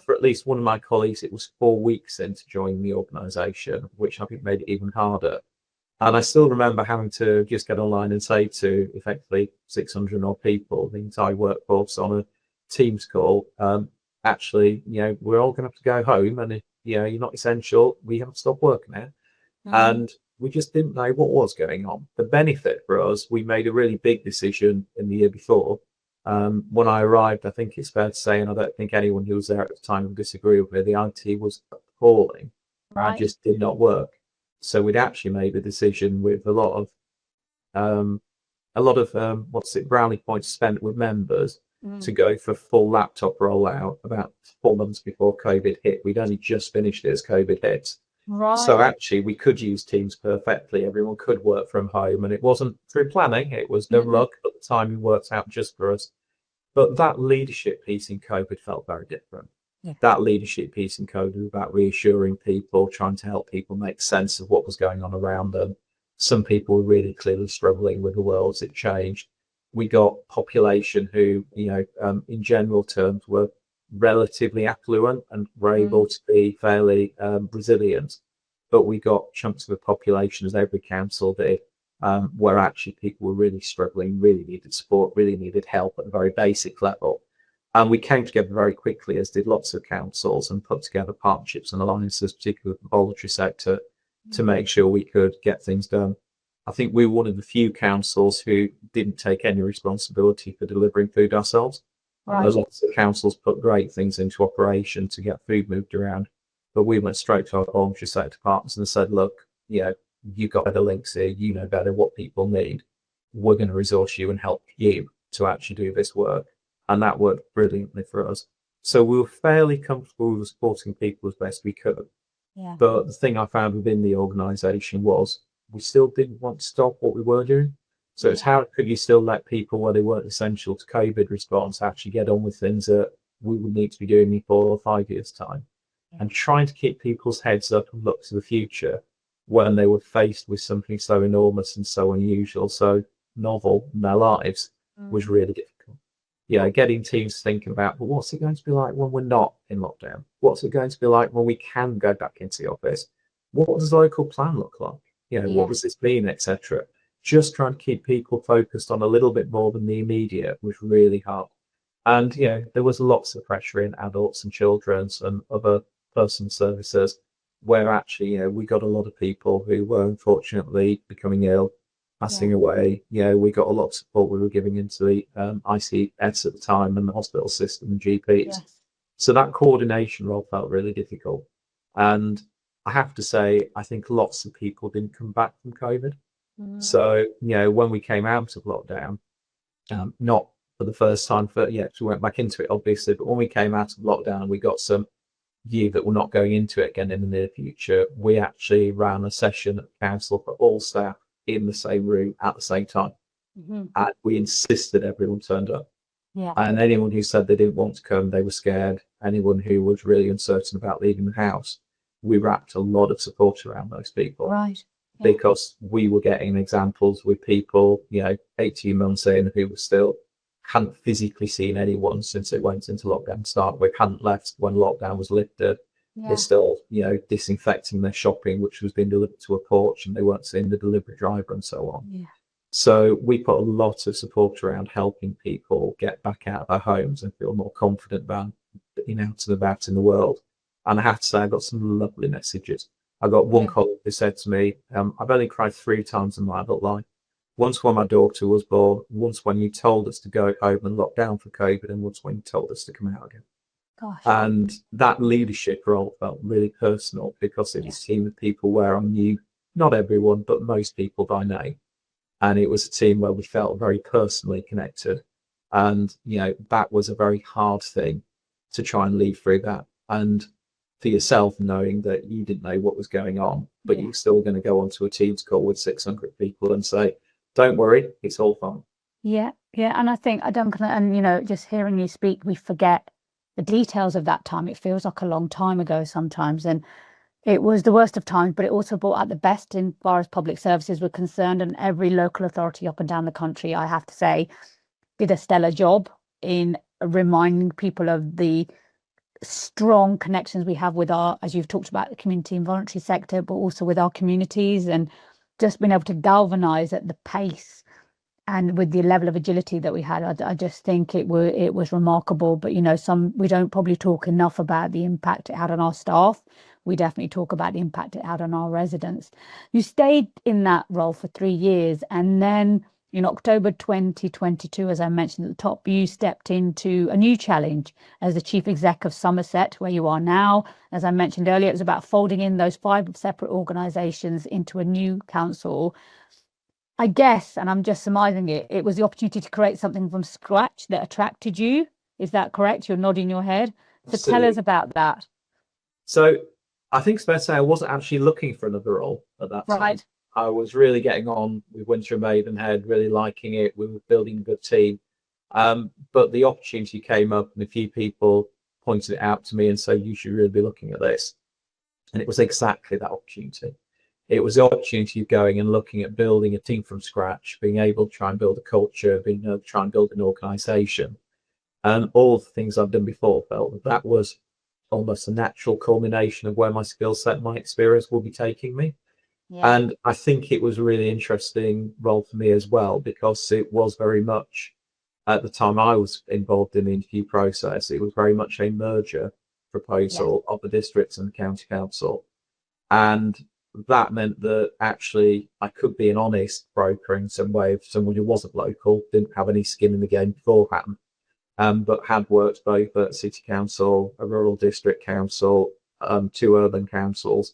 For at least one of my colleagues, it was 4 weeks into joining the organisation, which I think made it even harder. And I still remember having to just get online and say to effectively 600 odd people, the entire workforce, on a Teams call, actually, we're all going to have to go home, and if you're not essential, we have to stop working now. And we just didn't know what was going on. The benefit for us, we made a really big decision in the year before. When I arrived, I think it's fair to say, and I don't think anyone who was there at the time would disagree with me, the IT was appalling. It just did not work. So we'd actually made a decision with a lot of brownie points spent with members to go for full laptop rollout about 4 months before COVID hit. We'd only just finished it as COVID hit. So actually we could use Teams perfectly. Everyone could work from home, and it wasn't through planning. It was no luck, but the timing worked out just for us. But that leadership piece in COVID felt very different. That leadership piece in COVID was about reassuring people, trying to help people make sense of what was going on around them. Some people were really clearly struggling with the world as it changed. We got population who, in general terms, were relatively affluent and were able to be fairly resilient. But we got chunks of the population, as every council did, where actually people were really struggling, really needed support, really needed help at a very basic level. And we came together very quickly, as did lots of councils, and put together partnerships and alliances, particularly with the voluntary sector, to make sure we could get things done. I think we were one of the few councils who didn't take any responsibility for delivering food ourselves. Lots of councils put great things into operation to get food moved around, but we went straight to our voluntary sector partners and said, look, you've got better links here, you know better what people need. We're going to resource you and help you to actually do this work. And that worked brilliantly for us. So we were fairly comfortable with supporting people as best we could. But the thing I found within the organisation was we still didn't want to stop what we were doing. So it's how could you still let people, where they weren't essential to COVID response, actually get on with things that we would need to be doing in 4 or 5 years' time, and trying to keep people's heads up and look to the future when they were faced with something so enormous and so unusual, so novel in their lives, was really difficult. Getting teams thinking about, well, what's it going to be like when we're not in lockdown? What's it going to be like when we can go back into the office? What does the local plan look like? What does this mean, etc. Just trying to keep people focused on a little bit more than the immediate was really hard. And, there was lots of pressure in adults and children's and other person services, where actually, we got a lot of people who were unfortunately becoming ill, passing away. We got a lot of support we were giving into the ICS at the time, and the hospital system and GPs. So that coordination role felt really difficult. And I have to say, I think lots of people didn't come back from COVID. So, when we came out of lockdown, not for the first time, we went back into it, obviously, but when we came out of lockdown, we got some view that we're not going into it again in the near future. We actually ran a session at the council for all staff in the same room at the same time. And we insisted everyone turned up. And anyone who said they didn't want to come, they were scared. Anyone who was really uncertain about leaving the house, we wrapped a lot of support around those people. Because we were getting examples with people, 18 months in, who were still hadn't physically seen anyone since it went into lockdown start. We hadn't left when lockdown was lifted. They're still, disinfecting their shopping, which was being delivered to a porch, and they weren't seeing the delivery driver and so on. So we put a lot of support around helping people get back out of their homes and feel more confident about being out and about in the world. And I have to say, I got some lovely messages. I got one Yeah. colleague who said to me, I've only cried 3 times in my adult life. Once when my daughter was born, once when you told us to go home and lock down for COVID, and once when you told us to come out again. Gosh. And that leadership role felt really personal because it was a team of people where I knew not everyone, but most people by name. And it was a team where we felt very personally connected. And, that was a very hard thing to try and lead through that. And for yourself, knowing that you didn't know what was going on, but you're still going to go onto a Teams call with 600 people and say, don't worry, it's all fine. Yeah. And I think, Duncan, and just hearing you speak, we forget the details of that time. It feels like a long time ago sometimes. And it was the worst of times, but it also brought out the best in far as public services were concerned. And every local authority up and down the country, I have to say, did a stellar job in reminding people of the strong connections we have with our, as you've talked about, the community and voluntary sector, but also with our communities, and just being able to galvanize at the pace and with the level of agility that we had. I just think it was remarkable. But we don't probably talk enough about the impact it had on our staff. We definitely talk about the impact it had on our residents. You stayed in that role for 3 years, and then in October 2022, as I mentioned at the top, you stepped into a new challenge as the Chief Exec of Somerset, where you are now. As I mentioned earlier, it was about folding in those 5 separate organisations into a new council. I guess, and I'm just surmising it was the opportunity to create something from scratch that attracted you. Is that correct? You're nodding your head. So tell us about that. So I think it's fair to say I wasn't actually looking for another role at that time. Right. I was really getting on with Winter and Maidenhead, really liking it. We were building a good team. But the opportunity came up and a few people pointed it out to me and said, you should really be looking at this. And it was exactly that opportunity. It was the opportunity of going and looking at building a team from scratch, being able to try and build a culture, being able to try and build an organisation. And all the things I've done before felt that was almost a natural culmination of where my skill set, my experience will be taking me. Yeah. And I think it was a really interesting role for me as well, because it was very much, at the time I was involved in the interview process, it was very much a merger proposal of the districts and the county council. And that meant that actually I could be an honest broker in some way of someone who wasn't local, didn't have any skin in the game beforehand, but had worked both at city council, a rural district council, 2 urban councils,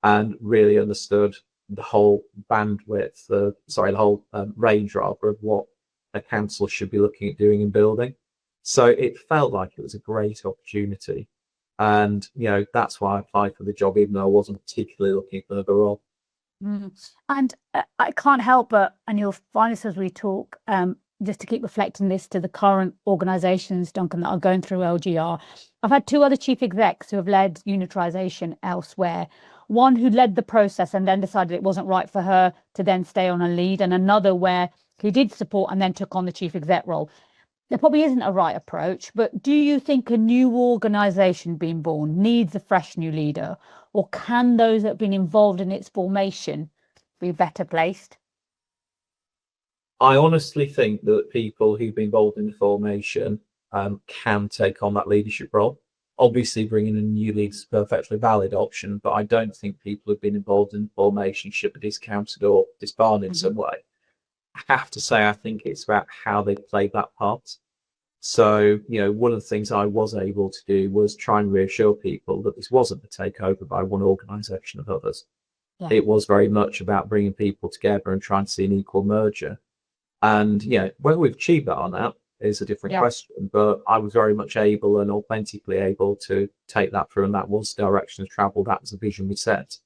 and really understood the whole bandwidth, the whole range rather of what a council should be looking at doing and building. So it felt like it was a great opportunity. And, that's why I applied for the job, even though I wasn't particularly looking for the role. And I can't help but, and you'll find this as we talk, just to keep reflecting this to the current organisations, Duncan, that are going through LGR. I've had 2 other chief execs who have led unitarisation elsewhere. One who led the process and then decided it wasn't right for her to then stay on a lead, and another where he did support and then took on the chief exec role. There probably isn't a right approach, but do you think a new organisation being born needs a fresh new leader, or can those that have been involved in its formation be better placed? I honestly think that people who've been involved in the formation can take on that leadership role. Obviously, bringing in a new leader is a perfectly valid option, but I don't think people who've been involved in the formation should be discounted or disbarred in some way. I have to say, I think it's about how they played that part. So, one of the things I was able to do was try and reassure people that this wasn't a takeover by one organisation of others. Yeah. It was very much about bringing people together and trying to see an equal merger. And, whether we've achieved that or not is a different question, but I was very much able and authentically able to take that through, and that was the direction of travel. That was the vision we set.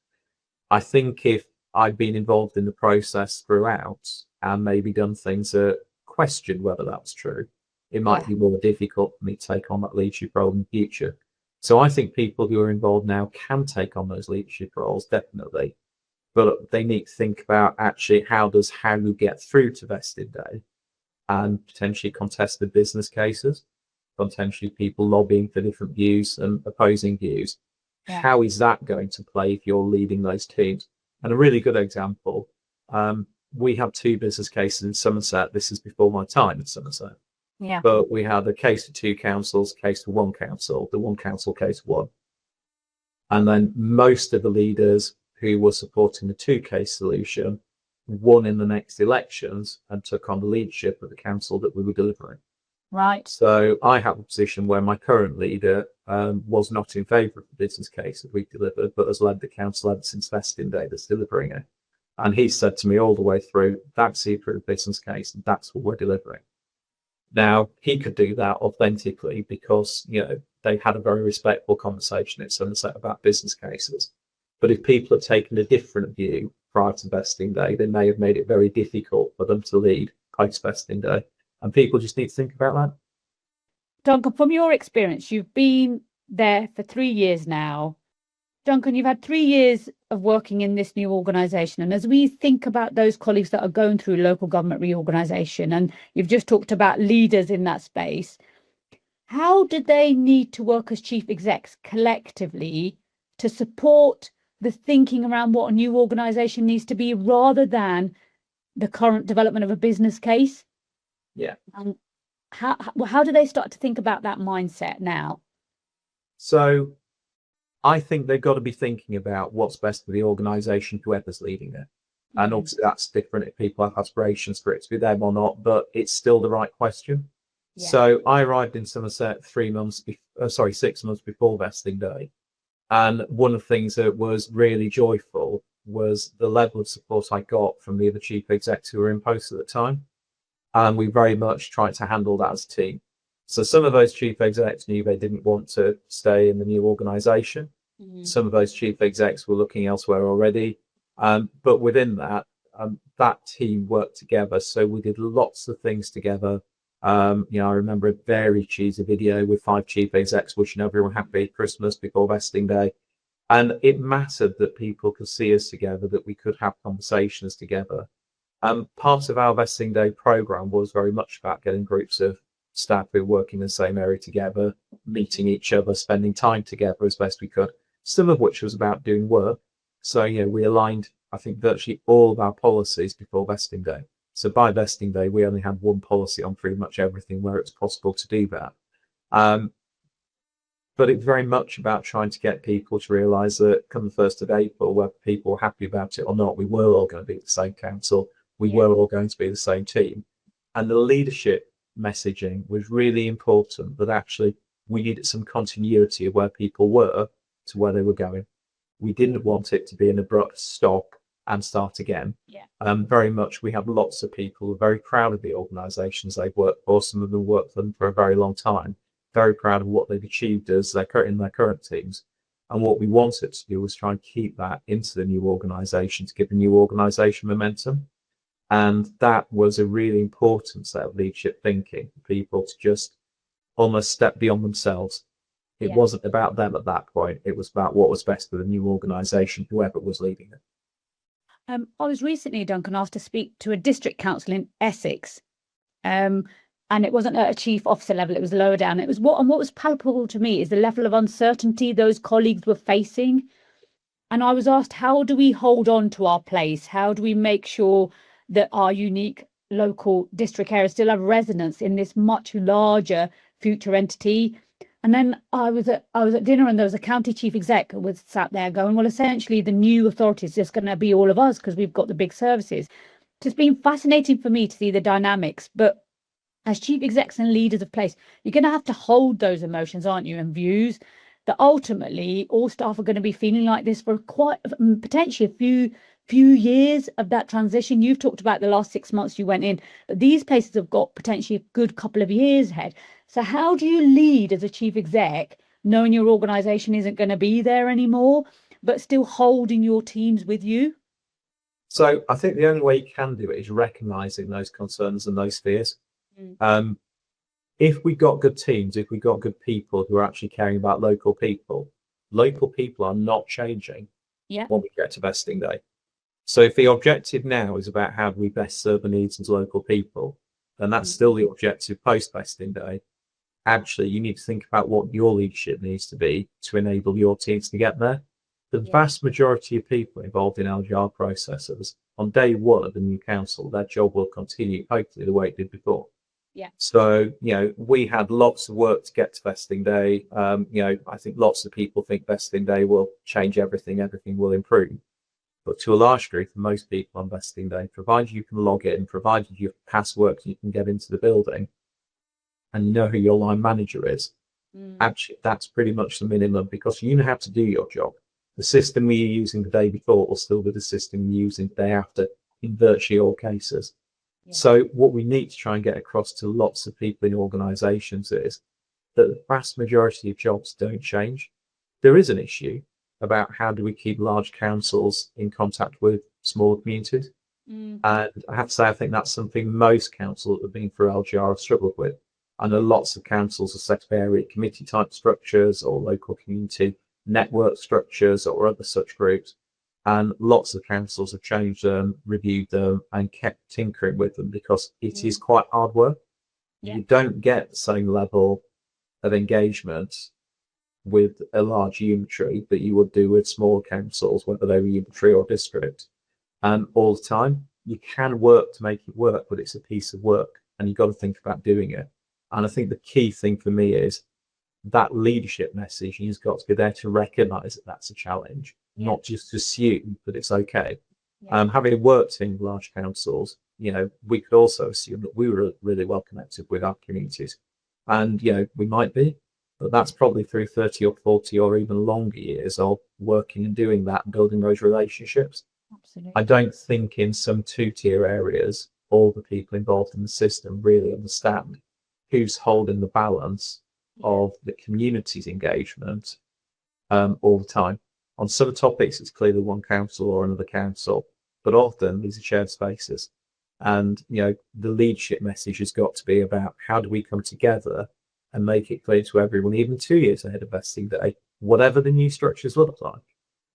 I think if I'd been involved in the process throughout and maybe done things that questioned whether that was true, it might be more difficult for me to take on that leadership role in the future. So I think people who are involved now can take on those leadership roles, definitely. But they need to think about actually how you get through to vested day and potentially contested business cases, potentially people lobbying for different views and opposing views. Yeah. How is that going to play if you're leading those teams? And a really good example, we have 2 business cases in Somerset. This is before my time in Somerset. Yeah. But we had a case for 2 councils, a case for 1 council. The 1 council case won. And then most of the leaders who were supporting the 2 case solution won in the next elections and took on the leadership of the council that we were delivering. Right. So I have a position where my current leader was not in favour of the business case that we delivered, but has led the council ever since vesting day that's delivering it. And he said to me all the way through, that's the approved business case, and that's what we're delivering. Now, he could do that authentically because, they had a very respectful conversation at Somerset about business cases. But if people have taken a different view prior to vesting day, they may have made it very difficult for them to lead post vesting day. And people just need to think about that. Duncan, from your experience, you've been there for 3 years now. Duncan, you've had 3 years of working in this new organisation. And as we think about those colleagues that are going through local government reorganisation, and you've just talked about leaders in that space, how do they need to work as chief execs collectively to support the thinking around what a new organisation needs to be rather than the current development of a business case? Yeah. And how do they start to think about that mindset now? So I think they've got to be thinking about what's best for the organisation, whoever's leading it. And obviously that's different if people have aspirations for it to be them or not, but it's still the right question. Yeah. So I arrived in Somerset 6 months before vesting day. And one of the things that was really joyful was the level of support I got from the other chief execs who were in post at the time. And we very much tried to handle that as a team. So some of those chief execs knew they didn't want to stay in the new organisation. Some of those chief execs were looking elsewhere already. But within that, that team worked together. So we did lots of things together. I remember a very cheesy video with 5 chief execs wishing everyone happy Christmas before vesting day. And it mattered that people could see us together, that we could have conversations together. Part of our vesting day programme was very much about getting groups of staff who were working in the same area together, meeting each other, spending time together as best we could, some of which was about doing work. So, we aligned, I think, virtually all of our policies before vesting day. So by vesting day, we only had one policy on pretty much everything where it's possible to do that. But it's very much about trying to get people to realise that come the 1st of April, whether people were happy about it or not, we were all going to be the same council. We were all going to be the same team. And the leadership messaging was really important, that actually we needed some continuity of where people were to where they were going. We didn't want it to be an abrupt stop and start again. Very much, we had lots of people who were very proud of the organisations they've worked for. Some of them worked for them for a very long time, very proud of what they've achieved as in their current teams. And what we wanted to do was try and keep that into the new organisation to give the new organisation momentum. And that was a really important set of leadership thinking for people to just almost step beyond themselves. It wasn't about them at that point. It was about what was best for the new organisation, whoever was leading it. I was recently, Duncan, asked to speak to a district council in Essex, and it wasn't at a chief officer level, it was lower down. It was what was palpable to me is the level of uncertainty those colleagues were facing. And I was asked, how do we hold on to our place? How do we make sure that our unique local district areas still have resonance in this much larger future entity? And then I was at dinner, and there was a county chief exec who was sat there going, well, essentially the new authority is just going to be all of us because we've got the big services. It's been fascinating for me to see the dynamics. But as chief execs and leaders of place, you're going to have to hold those emotions, aren't you, and views that ultimately all staff are going to be feeling like this for quite potentially a few years of that transition. You've talked about the last 6 months you went in, but these places have got potentially a good couple of years ahead. So how do you lead as a chief exec, knowing your organisation isn't going to be there anymore, but still holding your teams with you? So I think the only way you can do it is recognising those concerns and those fears. If we've got good teams, if we've got good people who are actually caring about local people are not changing when we get to vesting day. So if the objective now is about how do we best serve the needs of local people, then that's still the objective post vesting day. Actually, you need to think about what your leadership needs to be to enable your teams to get there. The vast majority of people involved in LGR processes on day one of the new council, their job will continue hopefully the way it did before. Yeah. So, we had lots of work to get to vesting day. I think lots of people think vesting day will change everything will improve. But to a large degree, for most people on vesting day, provided you can log in, provided you pass work, you can get into the building and you know who your line manager is, actually, that's pretty much the minimum, because you know how to do your job. The system you're using the day before will still be the system you're using the day after in virtually all cases. Yeah. So what we need to try and get across to lots of people in organisations is that the vast majority of jobs don't change. There is an issue about how do we keep large councils in contact with small communities. And I have to say, I think that's something most councils that have been through LGR have struggled with. I know lots of councils are set up area committee type structures or local community network structures or other such groups. And lots of councils have changed them, reviewed them, and kept tinkering with them because it is quite hard work. Yeah. You don't get the same level of engagement with a large unitary that you would do with small councils, whether they were unitary or district. And all the time, you can work to make it work, but it's a piece of work and you've got to think about doing it. And I think the key thing for me is that leadership message has got to be there to recognise that that's a challenge, not just assume that it's okay. Having worked in large councils, we could also assume that we were really well connected with our communities. And, we might be, but that's probably through 30 or 40 or even longer years of working and doing that and building those relationships. Absolutely. I don't think in some two-tier areas, all the people involved in the system really understand who's holding the balance of the community's engagement all the time. On some topics, it's clearly one council or another council, but often these are shared spaces. And, the leadership message has got to be about how do we come together and make it clear to everyone, even 2 years ahead of vesting day, whatever the new structures look like,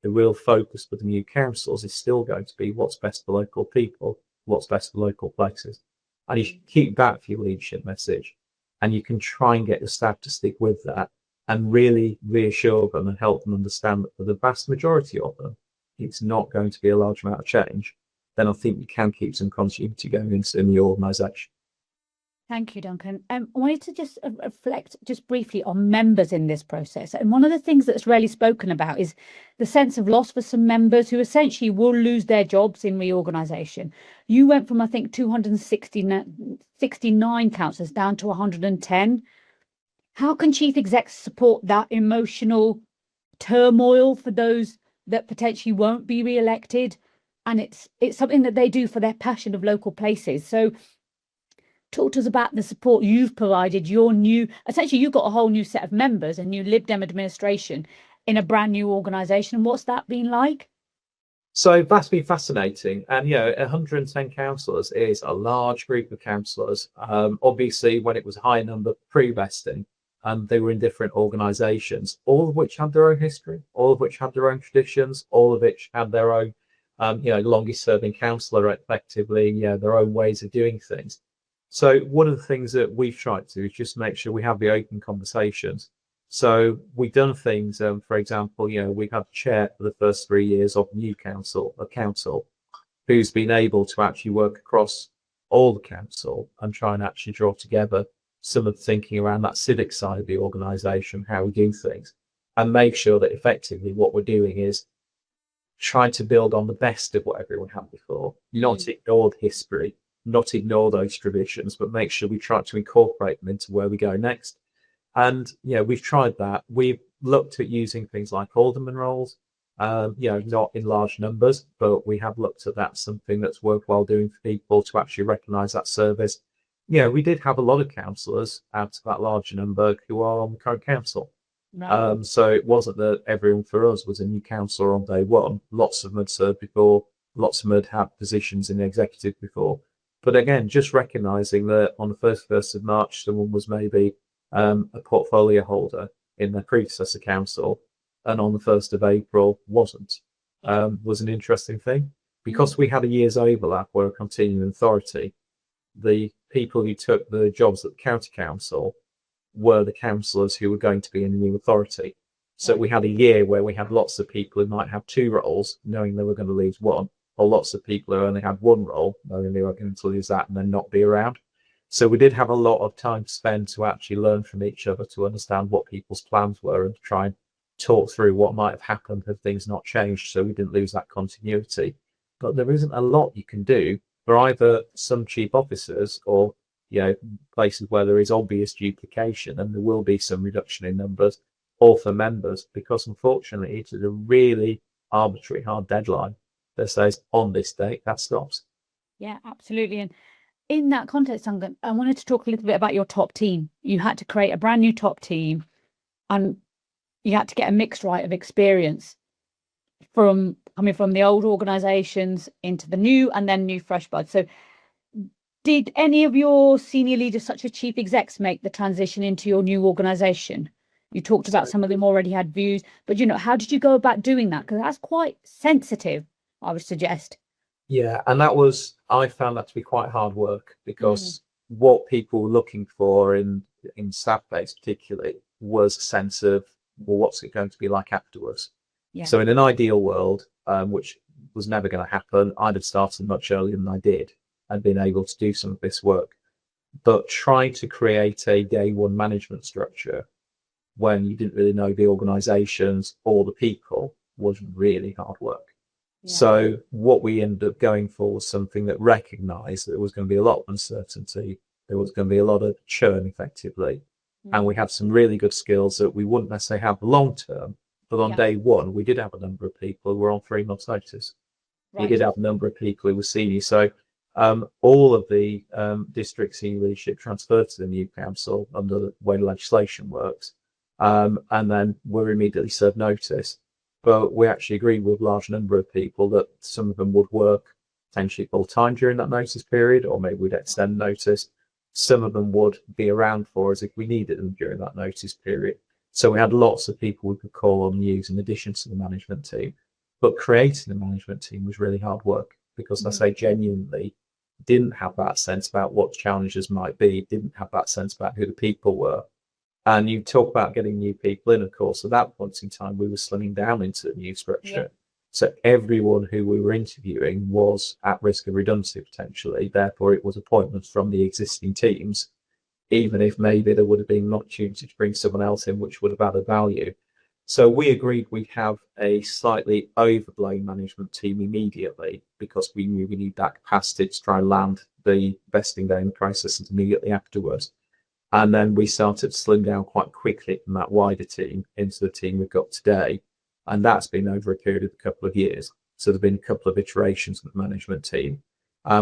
the real focus for the new councils is still going to be what's best for local people, what's best for local places. And you should keep that for your leadership message. And you can try and get your staff to stick with that and really reassure them and help them understand that for the vast majority of them, it's not going to be a large amount of change. Then I think you can keep some continuity going into the organisation. Thank you, Duncan. I wanted to just reflect just briefly on members in this process. And one of the things that's rarely spoken about is the sense of loss for some members who essentially will lose their jobs in reorganisation. You went from, I think, 269 councillors down to 110. How can chief execs support that emotional turmoil for those that potentially won't be re-elected? And it's something that they do for their passion of local places. So talk to us about the support you've provided. Essentially, you've got a whole new set of members, a new Lib Dem administration in a brand new organisation. What's that been like? So that's been fascinating. And, 110 councillors is a large group of councillors. Obviously, when it was a high number pre-vesting, they were in different organisations, all of which had their own history, all of which had their own traditions, all of which had their own, longest serving councillor effectively, their own ways of doing things. So one of the things that we've tried to do is just make sure we have the open conversations. So we've done things, for example, we've had the chair for the first 3 years of a council who's been able to actually work across all the council and try and actually draw together some of the thinking around that civic side of the organisation, how we do things, and make sure that effectively what we're doing is trying to build on the best of what everyone had before, not ignore the history, not ignore those traditions, but make sure we try to incorporate them into where we go next. And, we've tried that. We've looked at using things like alderman roles, not in large numbers, but we have looked at that, something that's worthwhile doing for people to actually recognise that service. We did have a lot of councillors out of that larger number who are on the current council. Right. So it wasn't that everyone for us was a new councillor on day one. Lots of them had served before, lots of them had had positions in the executive before. But again, just recognising that on the 1st of March, someone was maybe a portfolio holder in their predecessor council, and on the 1st of April wasn't, was an interesting thing. Because we had a year's overlap where a continuing authority, the people who took the jobs at the county council were the councillors who were going to be in the new authority. So we had a year where we had lots of people who might have 2 roles, knowing they were going to lose one, or lots of people who only had 1 role, knowing they were going to lose that and then not be around. So we did have a lot of time spent to actually learn from each other, to understand what people's plans were, and to try and talk through what might have happened had things not changed, so we didn't lose that continuity. But there isn't a lot you can do for either some chief officers or, places where there is obvious duplication, and there will be some reduction in numbers, or for members, because unfortunately it is a really arbitrary hard deadline that says on this date that stops. Yeah, absolutely. And in that context, Duncan, I wanted to talk a little bit about your top team. You had to create a brand new top team, and you had to get a mixed right of experience from coming from the old organisations into the new, and then new fresh blood. So did any of your senior leaders, such as chief execs, make the transition into your new organisation? You talked about some of them already had views, but how did you go about doing that? Because that's quite sensitive, I would suggest. Yeah, and I found that to be quite hard work, because what people were looking for in staff base particularly was a sense of, well, what's it going to be like afterwards? Yeah. So in an ideal world, which was never going to happen, I'd have started much earlier than I did and been able to do some of this work. But trying to create a day one management structure when you didn't really know the organisations or the people was really hard work. Yeah. So what we ended up going for was something that recognised that there was going to be a lot of uncertainty, there was going to be a lot of churn effectively, and we had some really good skills that we wouldn't necessarily have long term, but on day one we did have a number of people who were on 3 months notice. Right. We did have a number of people who were senior, so all of the district senior leadership transferred to the new council under the way legislation works, and then were immediately served notice. But we actually agreed with a large number of people that some of them would work potentially full time during that notice period, or maybe we'd extend notice. Some of them would be around for us if we needed them during that notice period. So we had lots of people we could call on and use in addition to the management team. But creating the management team was really hard work, because I say genuinely didn't have that sense about what challenges might be, didn't have that sense about who the people were. And you talk about getting new people in, of course, at that point in time, we were slimming down into the new structure. Yeah. So everyone who we were interviewing was at risk of redundancy potentially. Therefore, it was appointments from the existing teams, even if maybe there would have been an opportunity to bring someone else in, which would have added value. So we agreed we'd have a slightly overblown management team immediately, because we knew we need that capacity to try and land the vesting day in the processes immediately afterwards. And then we started to slim down quite quickly from that wider team into the team we've got today. And that's been over a period of a couple of years. So there've been a couple of iterations of the management team.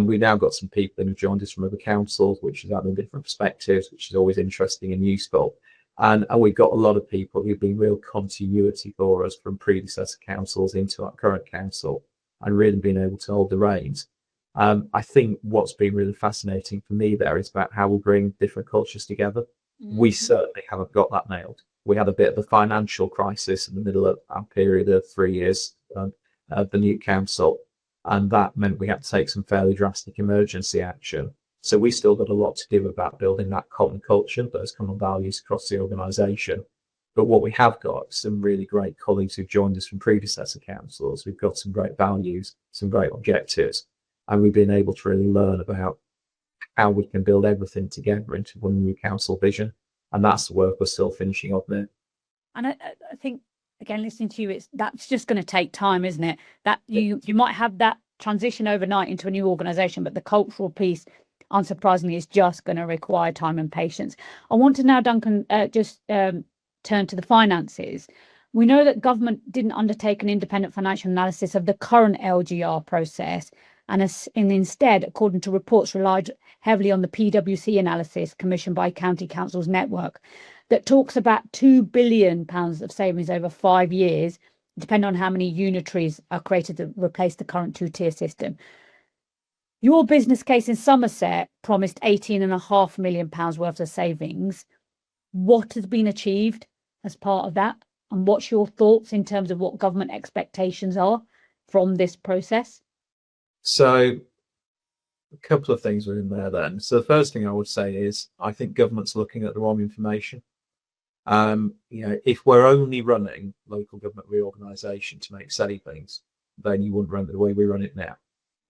We've now got some people who've joined us from other councils, which is adding different perspectives, which is always interesting and useful. And we've got a lot of people who've been real continuity for us from predecessor councils into our current council, and really been able to hold the reins. I think what's been really fascinating for me there is about how we bring different cultures together. We certainly haven't got that nailed. We had a bit of a financial crisis in the middle of our period of 3 years of the new council, and that meant we had to take some fairly drastic emergency action. So we still got a lot to do about building that common culture, those common values across the organisation. But what we have got is some really great colleagues who've joined us from predecessor councils. We've got some great values, some great objectives, and we've been able to really learn about how we can build everything together into one new council vision. And that's the work we're still finishing up there. And I think, again, listening to you, that's just going to take time, isn't it? That you might have that transition overnight into a new organisation, but the cultural piece, unsurprisingly, is just going to require time and patience. I want to now, Duncan, turn to the finances. We know that government didn't undertake an independent financial analysis of the current LGR process, and instead, according to reports, relied heavily on the PwC analysis commissioned by County Councils Network that talks about £2 billion of savings over 5 years, depending on how many unitaries are created to replace the current 2-tier system. Your business case in Somerset promised £18.5 million worth of savings. What has been achieved as part of that? And what's your thoughts in terms of what government expectations are from this process? So a couple of things within there then. So the first thing I would say is I think government's looking at the wrong information. If we're only running local government reorganisation to make savings, then you wouldn't run it the way we run it now.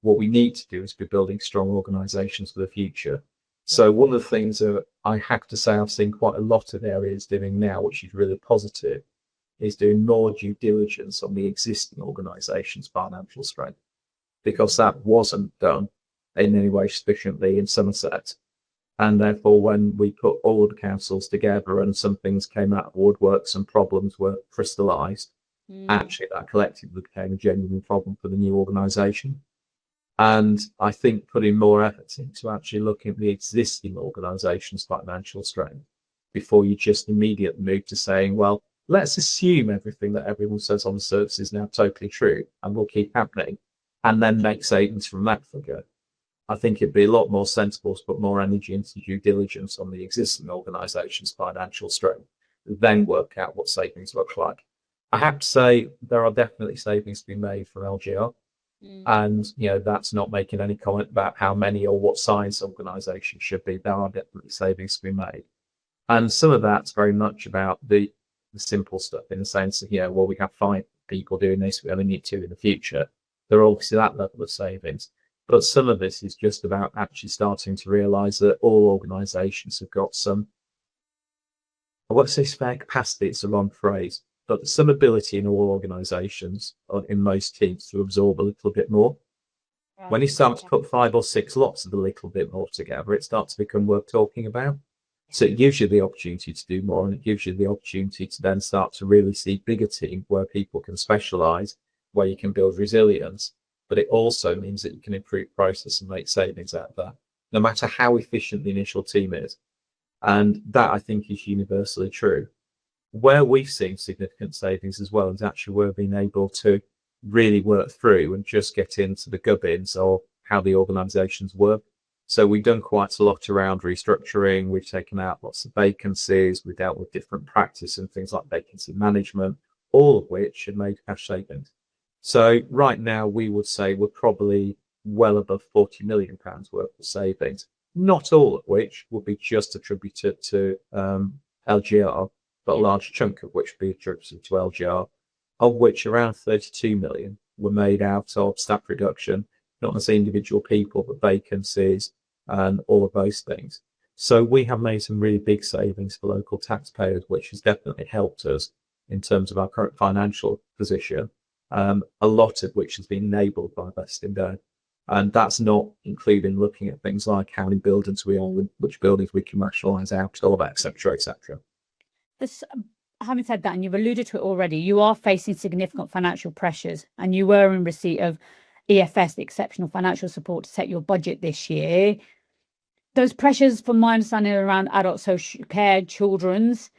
What we need to do is be building strong organisations for the future. So one of the things that I have to say I've seen quite a lot of areas doing now, which is really positive, is doing more due diligence on the existing organisation's financial strength, because that wasn't done in any way sufficiently in Somerset. And therefore, when we put all of the councils together and some things came out of woodwork, some problems were crystallised, actually that collectively became a genuine problem for the new organisation. And I think putting more effort into actually looking at the existing organisation's financial strength before you just immediately move to saying, well, let's assume everything that everyone says on the service is now totally true and will keep happening, and then make savings from that figure. I think it'd be a lot more sensible to put more energy into due diligence on the existing organisation's financial strength, then work out what savings look like. I have to say there are definitely savings to be made from LGR. And that's not making any comment about how many or what size organisation should be. There are definitely savings to be made, and some of that's very much about the simple stuff, in the sense that well, we have 5 people doing this, we only need 2 in the future. There are obviously that level of savings, but some of this is just about actually starting to realise that all organisations have got some, I won't say spare capacity, it's the wrong phrase, but some ability in all organisations, in most teams, to absorb a little bit more. Right. When you start to put 5 or 6 lots of a little bit more together, it starts to become worth talking about. So it gives you the opportunity to do more, and it gives you the opportunity to then start to really see bigger teams where people can specialise, where you can build resilience. But it also means that you can improve process and make savings out of that, no matter how efficient the initial team is. And that, I think, is universally true. Where we've seen significant savings as well is actually where we've been able to really work through and just get into the gubbins of how the organisations work. So we've done quite a lot around restructuring. We've taken out lots of vacancies. We've dealt with different practice and things like vacancy management, all of which have made cash savings. So right now, we would say we're probably well above £40 million worth of savings, not all of which would be just attributed to LGR, but a large chunk of which would be attributed to LGR, of which around 32 million were made out of staff reduction, not as individual people, but vacancies and all of those things. So we have made some really big savings for local taxpayers, which has definitely helped us in terms of our current financial position, a lot of which has been enabled by vesting day. And that's not including looking at things like how many buildings we own, which buildings we can rationalise out of, etc., etc. Having said that, and you've alluded to it already, you are facing significant financial pressures, and you were in receipt of EFS, the exceptional financial support, to set your budget this year. Those pressures, from my understanding, are around adult social care, children's.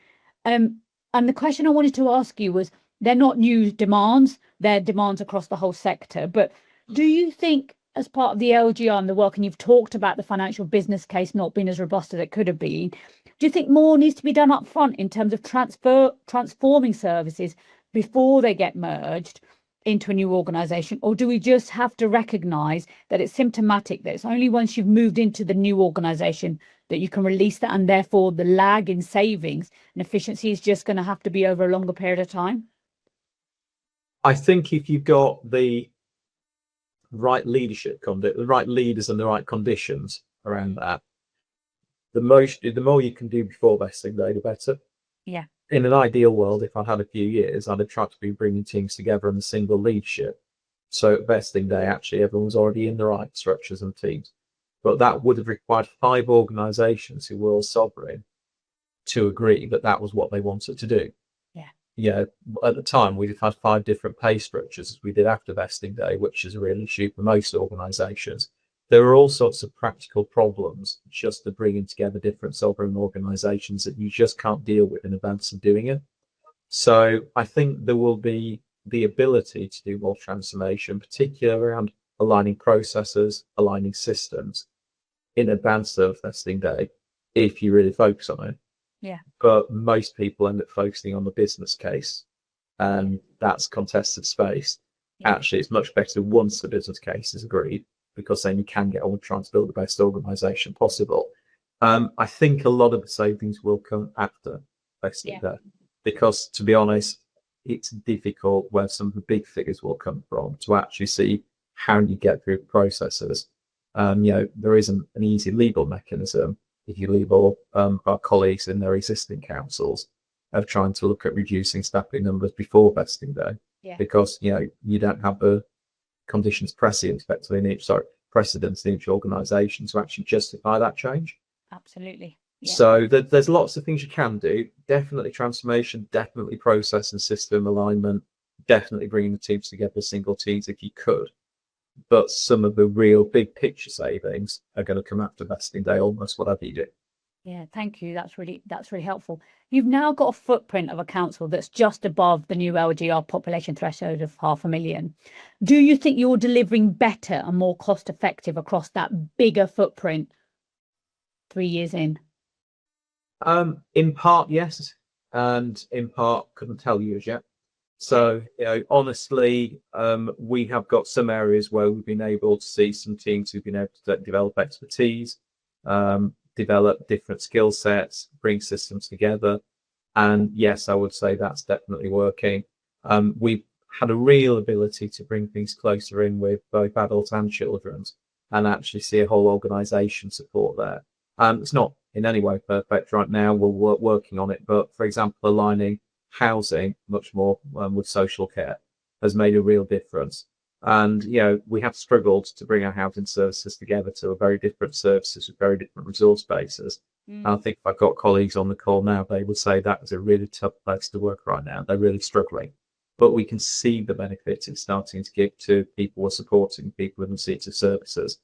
And the question I wanted to ask you was, they're not new demands, they're demands across the whole sector. But do you think, as part of the LGR and the work, and you've talked about the financial business case not being as robust as it could have been, do you think more needs to be done up front in terms of transforming services before they get merged into a new organisation? Or do we just have to recognise that it's symptomatic, that it's only once you've moved into the new organisation that you can release that, and therefore the lag in savings and efficiency is just going to have to be over a longer period of time? I think if you've got the right leadership, the right leaders and the right conditions around that, the more you can do before vesting day, the better. Yeah. In an ideal world, if I'd had a few years, I'd have tried to be bringing teams together in a single leadership. So at vesting day, actually, everyone's already in the right structures and teams. But that would have required 5 organisations who were all sovereign to agree that that was what they wanted to do. Yeah, at the time, we'd have had 5 different pay structures as we did after vesting day, which is a real issue for most organisations. There are all sorts of practical problems just to bringing together different sovereign organisations that you just can't deal with in advance of doing it. So I think there will be the ability to do more transformation, particularly around aligning processes, aligning systems in advance of vesting day, if you really focus on it. Yeah. But most people end up focusing on the business case, and that's contested space. Yeah. Actually, it's much better once the business case is agreed, because then you can get on with trying to build the best organisation possible. I think a lot of the savings will come after vesting day, because, to be honest, it's difficult where some of the big figures will come from to actually see how you get through processes. There isn't an easy legal mechanism if you leave all our colleagues in their existing councils of trying to look at reducing staffing numbers before vesting day, because you don't have the conditions precedent effectively in each precedents in each organisation to actually justify that change. Absolutely. Yeah. So there's lots of things you can do. Definitely transformation, definitely process and system alignment, definitely bringing the teams together, single teams if you could. But some of the real big picture savings are going to come after vesting day, almost whatever you do. Yeah, thank you. That's really helpful. You've now got a footprint of a council that's just above the new LGR population threshold of 500,000. Do you think you're delivering better and more cost effective across that bigger footprint 3 years in? In part, yes, and in part, couldn't tell you as yet. So, honestly, we have got some areas where we've been able to see some teams who've been able to develop expertise, develop different skill sets, bring systems together. And yes, I would say that's definitely working. We've had a real ability to bring things closer in with both adults and children and actually see a whole organisation support there. It's not in any way perfect right now. We're working on it. But for example, aligning housing much more with social care has made a real difference. And we have struggled to bring our housing services together to a very different services with very different resource bases. And I think if I've got colleagues on the call now, they would say that is a really tough place to work right now. They're really struggling, but we can see the benefits it's starting to give to people who are supporting people in the seats of services.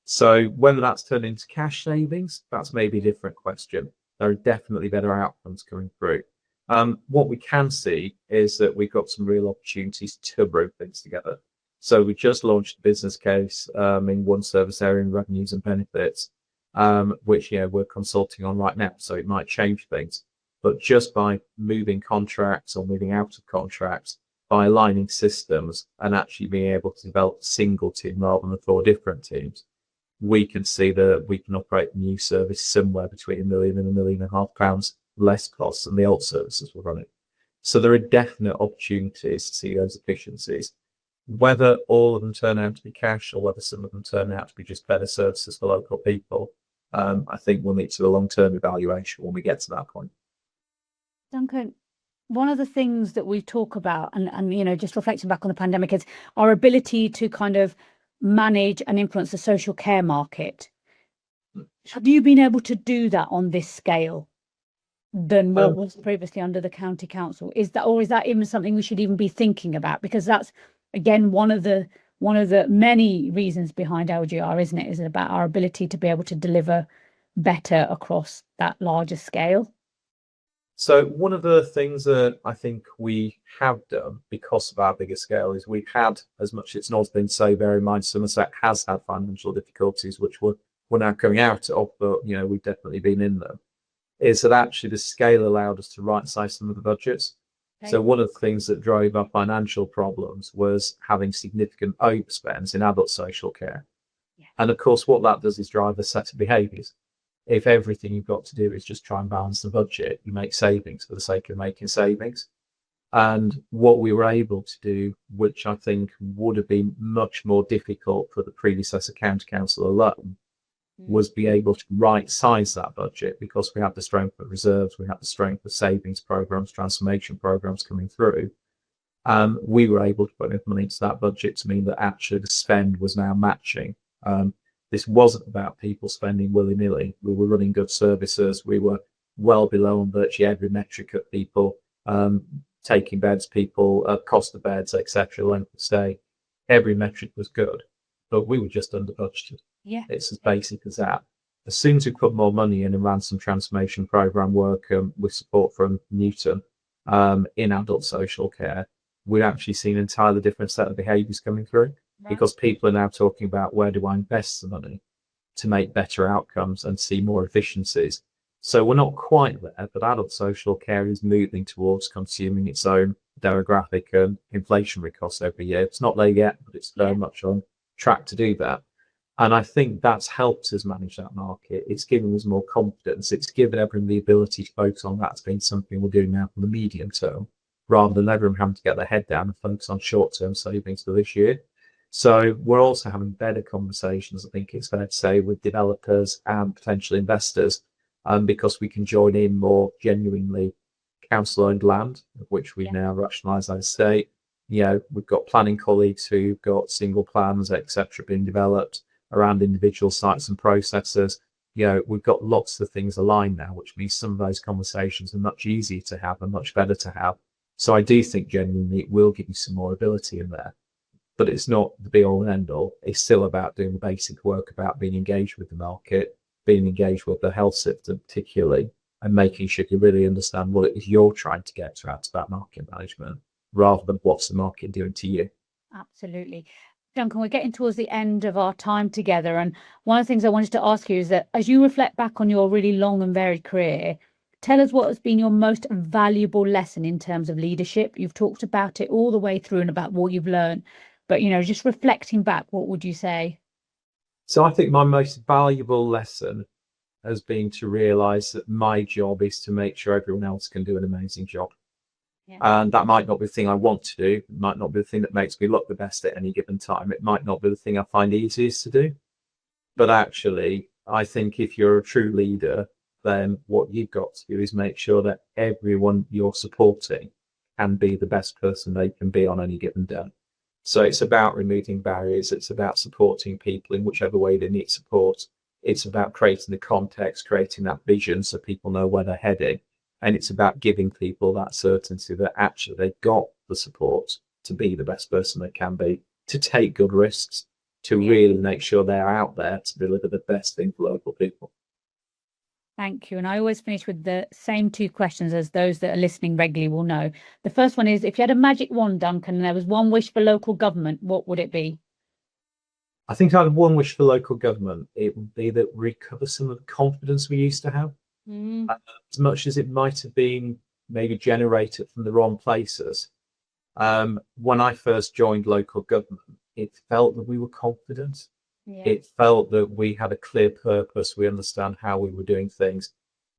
So whether that's turned into cash savings, that's maybe a different question. There are definitely better outcomes coming through. What we can see is that we've got some real opportunities to bring things together. So we just launched a business case in one service area in revenues and benefits, which we're consulting on right now. So it might change things, but just by moving contracts or moving out of contracts, by aligning systems and actually being able to develop a single team rather than 4 different teams, we can see that we can operate the new service somewhere between £1 million and £1.5 million less costs than the old services were running. So there are definite opportunities to see those efficiencies. Whether all of them turn out to be cash or whether some of them turn out to be just better services for local people, I think we'll need to do a long-term evaluation when we get to that point. Duncan, one of the things that we talk about, and just reflecting back on the pandemic, is our ability to kind of manage and influence the social care market. Have you been able to do that on this scale than what was previously under the county council? Is that even something we should even be thinking about? Because that's again one of the many reasons behind LGR, isn't it? Is it about our ability to be able to deliver better across that larger scale? So one of the things that I think we have done because of our bigger scale is we've had, as much as it's not been so, bear in mind Somerset has had financial difficulties, which we're now coming out of, but we've definitely been in them, is that actually the scale allowed us to right-size some of the budgets. Okay. So one of the things that drove our financial problems was having significant overspends in adult social care. Yeah. And of course, what that does is drive a set of behaviours. If everything you've got to do is just try and balance the budget, you make savings for the sake of making savings. And what we were able to do, which I think would have been much more difficult for the predecessor county council alone, was be able to right size that budget because we had the strength of reserves, we had the strength of savings programs, transformation programs coming through. We were able to put enough money into that budget to mean that actually the spend was now matching. This wasn't about people spending willy-nilly. We were running good services. We were well below on virtually every metric of people taking beds, people, cost of beds, etc., length of stay. Every metric was good, but we were just under budgeted. Yeah, it's as basic as that. As soon as we put more money in and ran some transformation program work with support from Newton in adult social care, we've actually seen an entirely different set of behaviours coming through. Right. Because people are now talking about where do I invest the money to make better outcomes and see more efficiencies. So we're not quite there, but adult social care is moving towards consuming its own demographic and inflationary costs every year. It's not there yet, but it's very much on track to do that. And I think that's helped us manage that market. It's given us more confidence. It's given everyone the ability to focus on that. It's been something we're doing now for the medium term, rather than everyone having to get their head down and focus on short-term savings for this year. So we're also having better conversations, I think it's fair to say, with developers and potential investors, because we can join in more genuinely council-owned land, of which we now rationalise our estate. We've got planning colleagues who've got single plans, etc., being developed around individual sites and processes. We've got lots of things aligned now, which means some of those conversations are much easier to have and much better to have. So I do think genuinely it will give you some more ability in there. But it's not the be all and end all. It's still about doing the basic work, about being engaged with the market, being engaged with the health sector particularly, and making sure you really understand what it is you're trying to get out of that market management, rather than what's the market doing to you. Absolutely. Duncan, we're getting towards the end of our time together. And one of the things I wanted to ask you is that as you reflect back on your really long and varied career, tell us what has been your most valuable lesson in terms of leadership. You've talked about it all the way through and about what you've learned. But, just reflecting back, what would you say? So I think my most valuable lesson has been to realise that my job is to make sure everyone else can do an amazing job. And that might not be the thing I want to do. It might not be the thing that makes me look the best at any given time. It might not be the thing I find easiest to do. But actually, I think if you're a true leader, then what you've got to do is make sure that everyone you're supporting can be the best person they can be on any given day. So it's about removing barriers. It's about supporting people in whichever way they need support. It's about creating the context, creating that vision so people know where they're heading. And it's about giving people that certainty that actually they've got the support to be the best person they can be, to take good risks, to really make sure they're out there to deliver the best thing for local people. Thank you. And I always finish with the same two questions, as those that are listening regularly will know. The first one is, if you had a magic wand, Duncan, and there was one wish for local government, what would it be? I think I had one wish for local government. It would be that we recover some of the confidence we used to have. As much as it might have been maybe generated from the wrong places. When I first joined local government, it felt that we were confident. It felt that we had a clear purpose. We understand how we were doing things.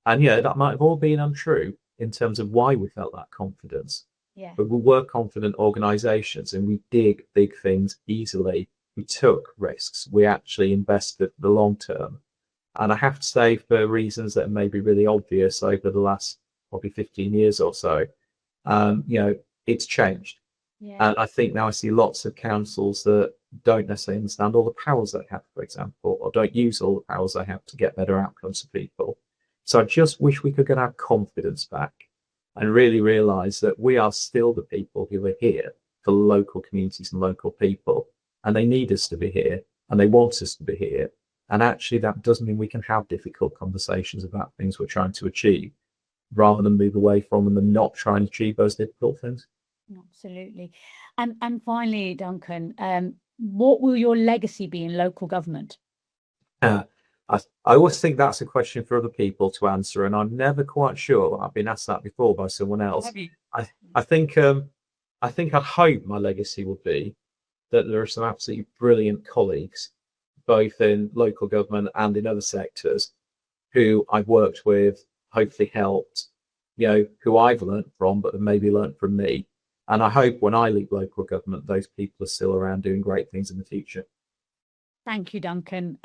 And that might have all been untrue in terms of why we felt that confidence. But we were confident organisations, and we did big things easily. We took risks. We actually invested for the long term. And I have to say, for reasons that may be really obvious, over the last probably 15 years or so, it's changed. And I think now I see lots of councils that don't necessarily understand all the powers they have, for example, or don't use all the powers they have to get better outcomes for people. So I just wish we could get our confidence back and really realise that we are still the people who are here for local communities and local people. And they need us to be here, and they want us to be here. And actually, that doesn't mean we can have difficult conversations about things we're trying to achieve, rather than move away from them and not try and achieve those difficult things. Absolutely. And finally, Duncan, what will your legacy be in local government? I always think that's a question for other people to answer, and I'm never quite sure. I've been asked that before by someone else. I think I hope my legacy will be that there are some absolutely brilliant colleagues, both in local government and in other sectors, who I've worked with, hopefully helped, who I've learned from, but have maybe learned from me. And I hope when I leave local government, those people are still around doing great things in the future. Thank you, Duncan.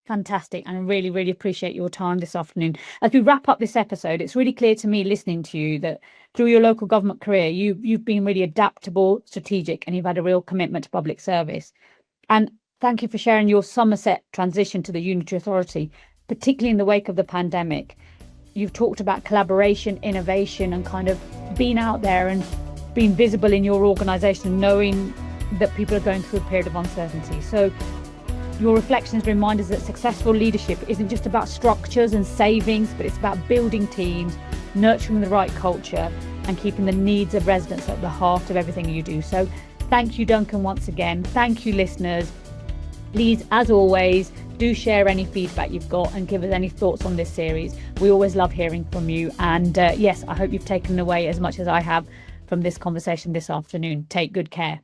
Fantastic. And I really, really appreciate your time this afternoon. As we wrap up this episode, it's really clear to me listening to you that through your local government career, you've been really adaptable, strategic, and you've had a real commitment to public service. And thank you for sharing your Somerset transition to the unitary authority, particularly in the wake of the pandemic. You've talked about collaboration, innovation, and kind of being out there and being visible in your organisation, knowing that people are going through a period of uncertainty. So your reflections remind us that successful leadership isn't just about structures and savings, but it's about building teams, nurturing the right culture, and keeping the needs of residents at the heart of everything you do. So thank you, Duncan, once again. Thank you, listeners. Please, as always, do share any feedback you've got and give us any thoughts on this series. We always love hearing from you. And yes, I hope you've taken away as much as I have from this conversation this afternoon. Take good care.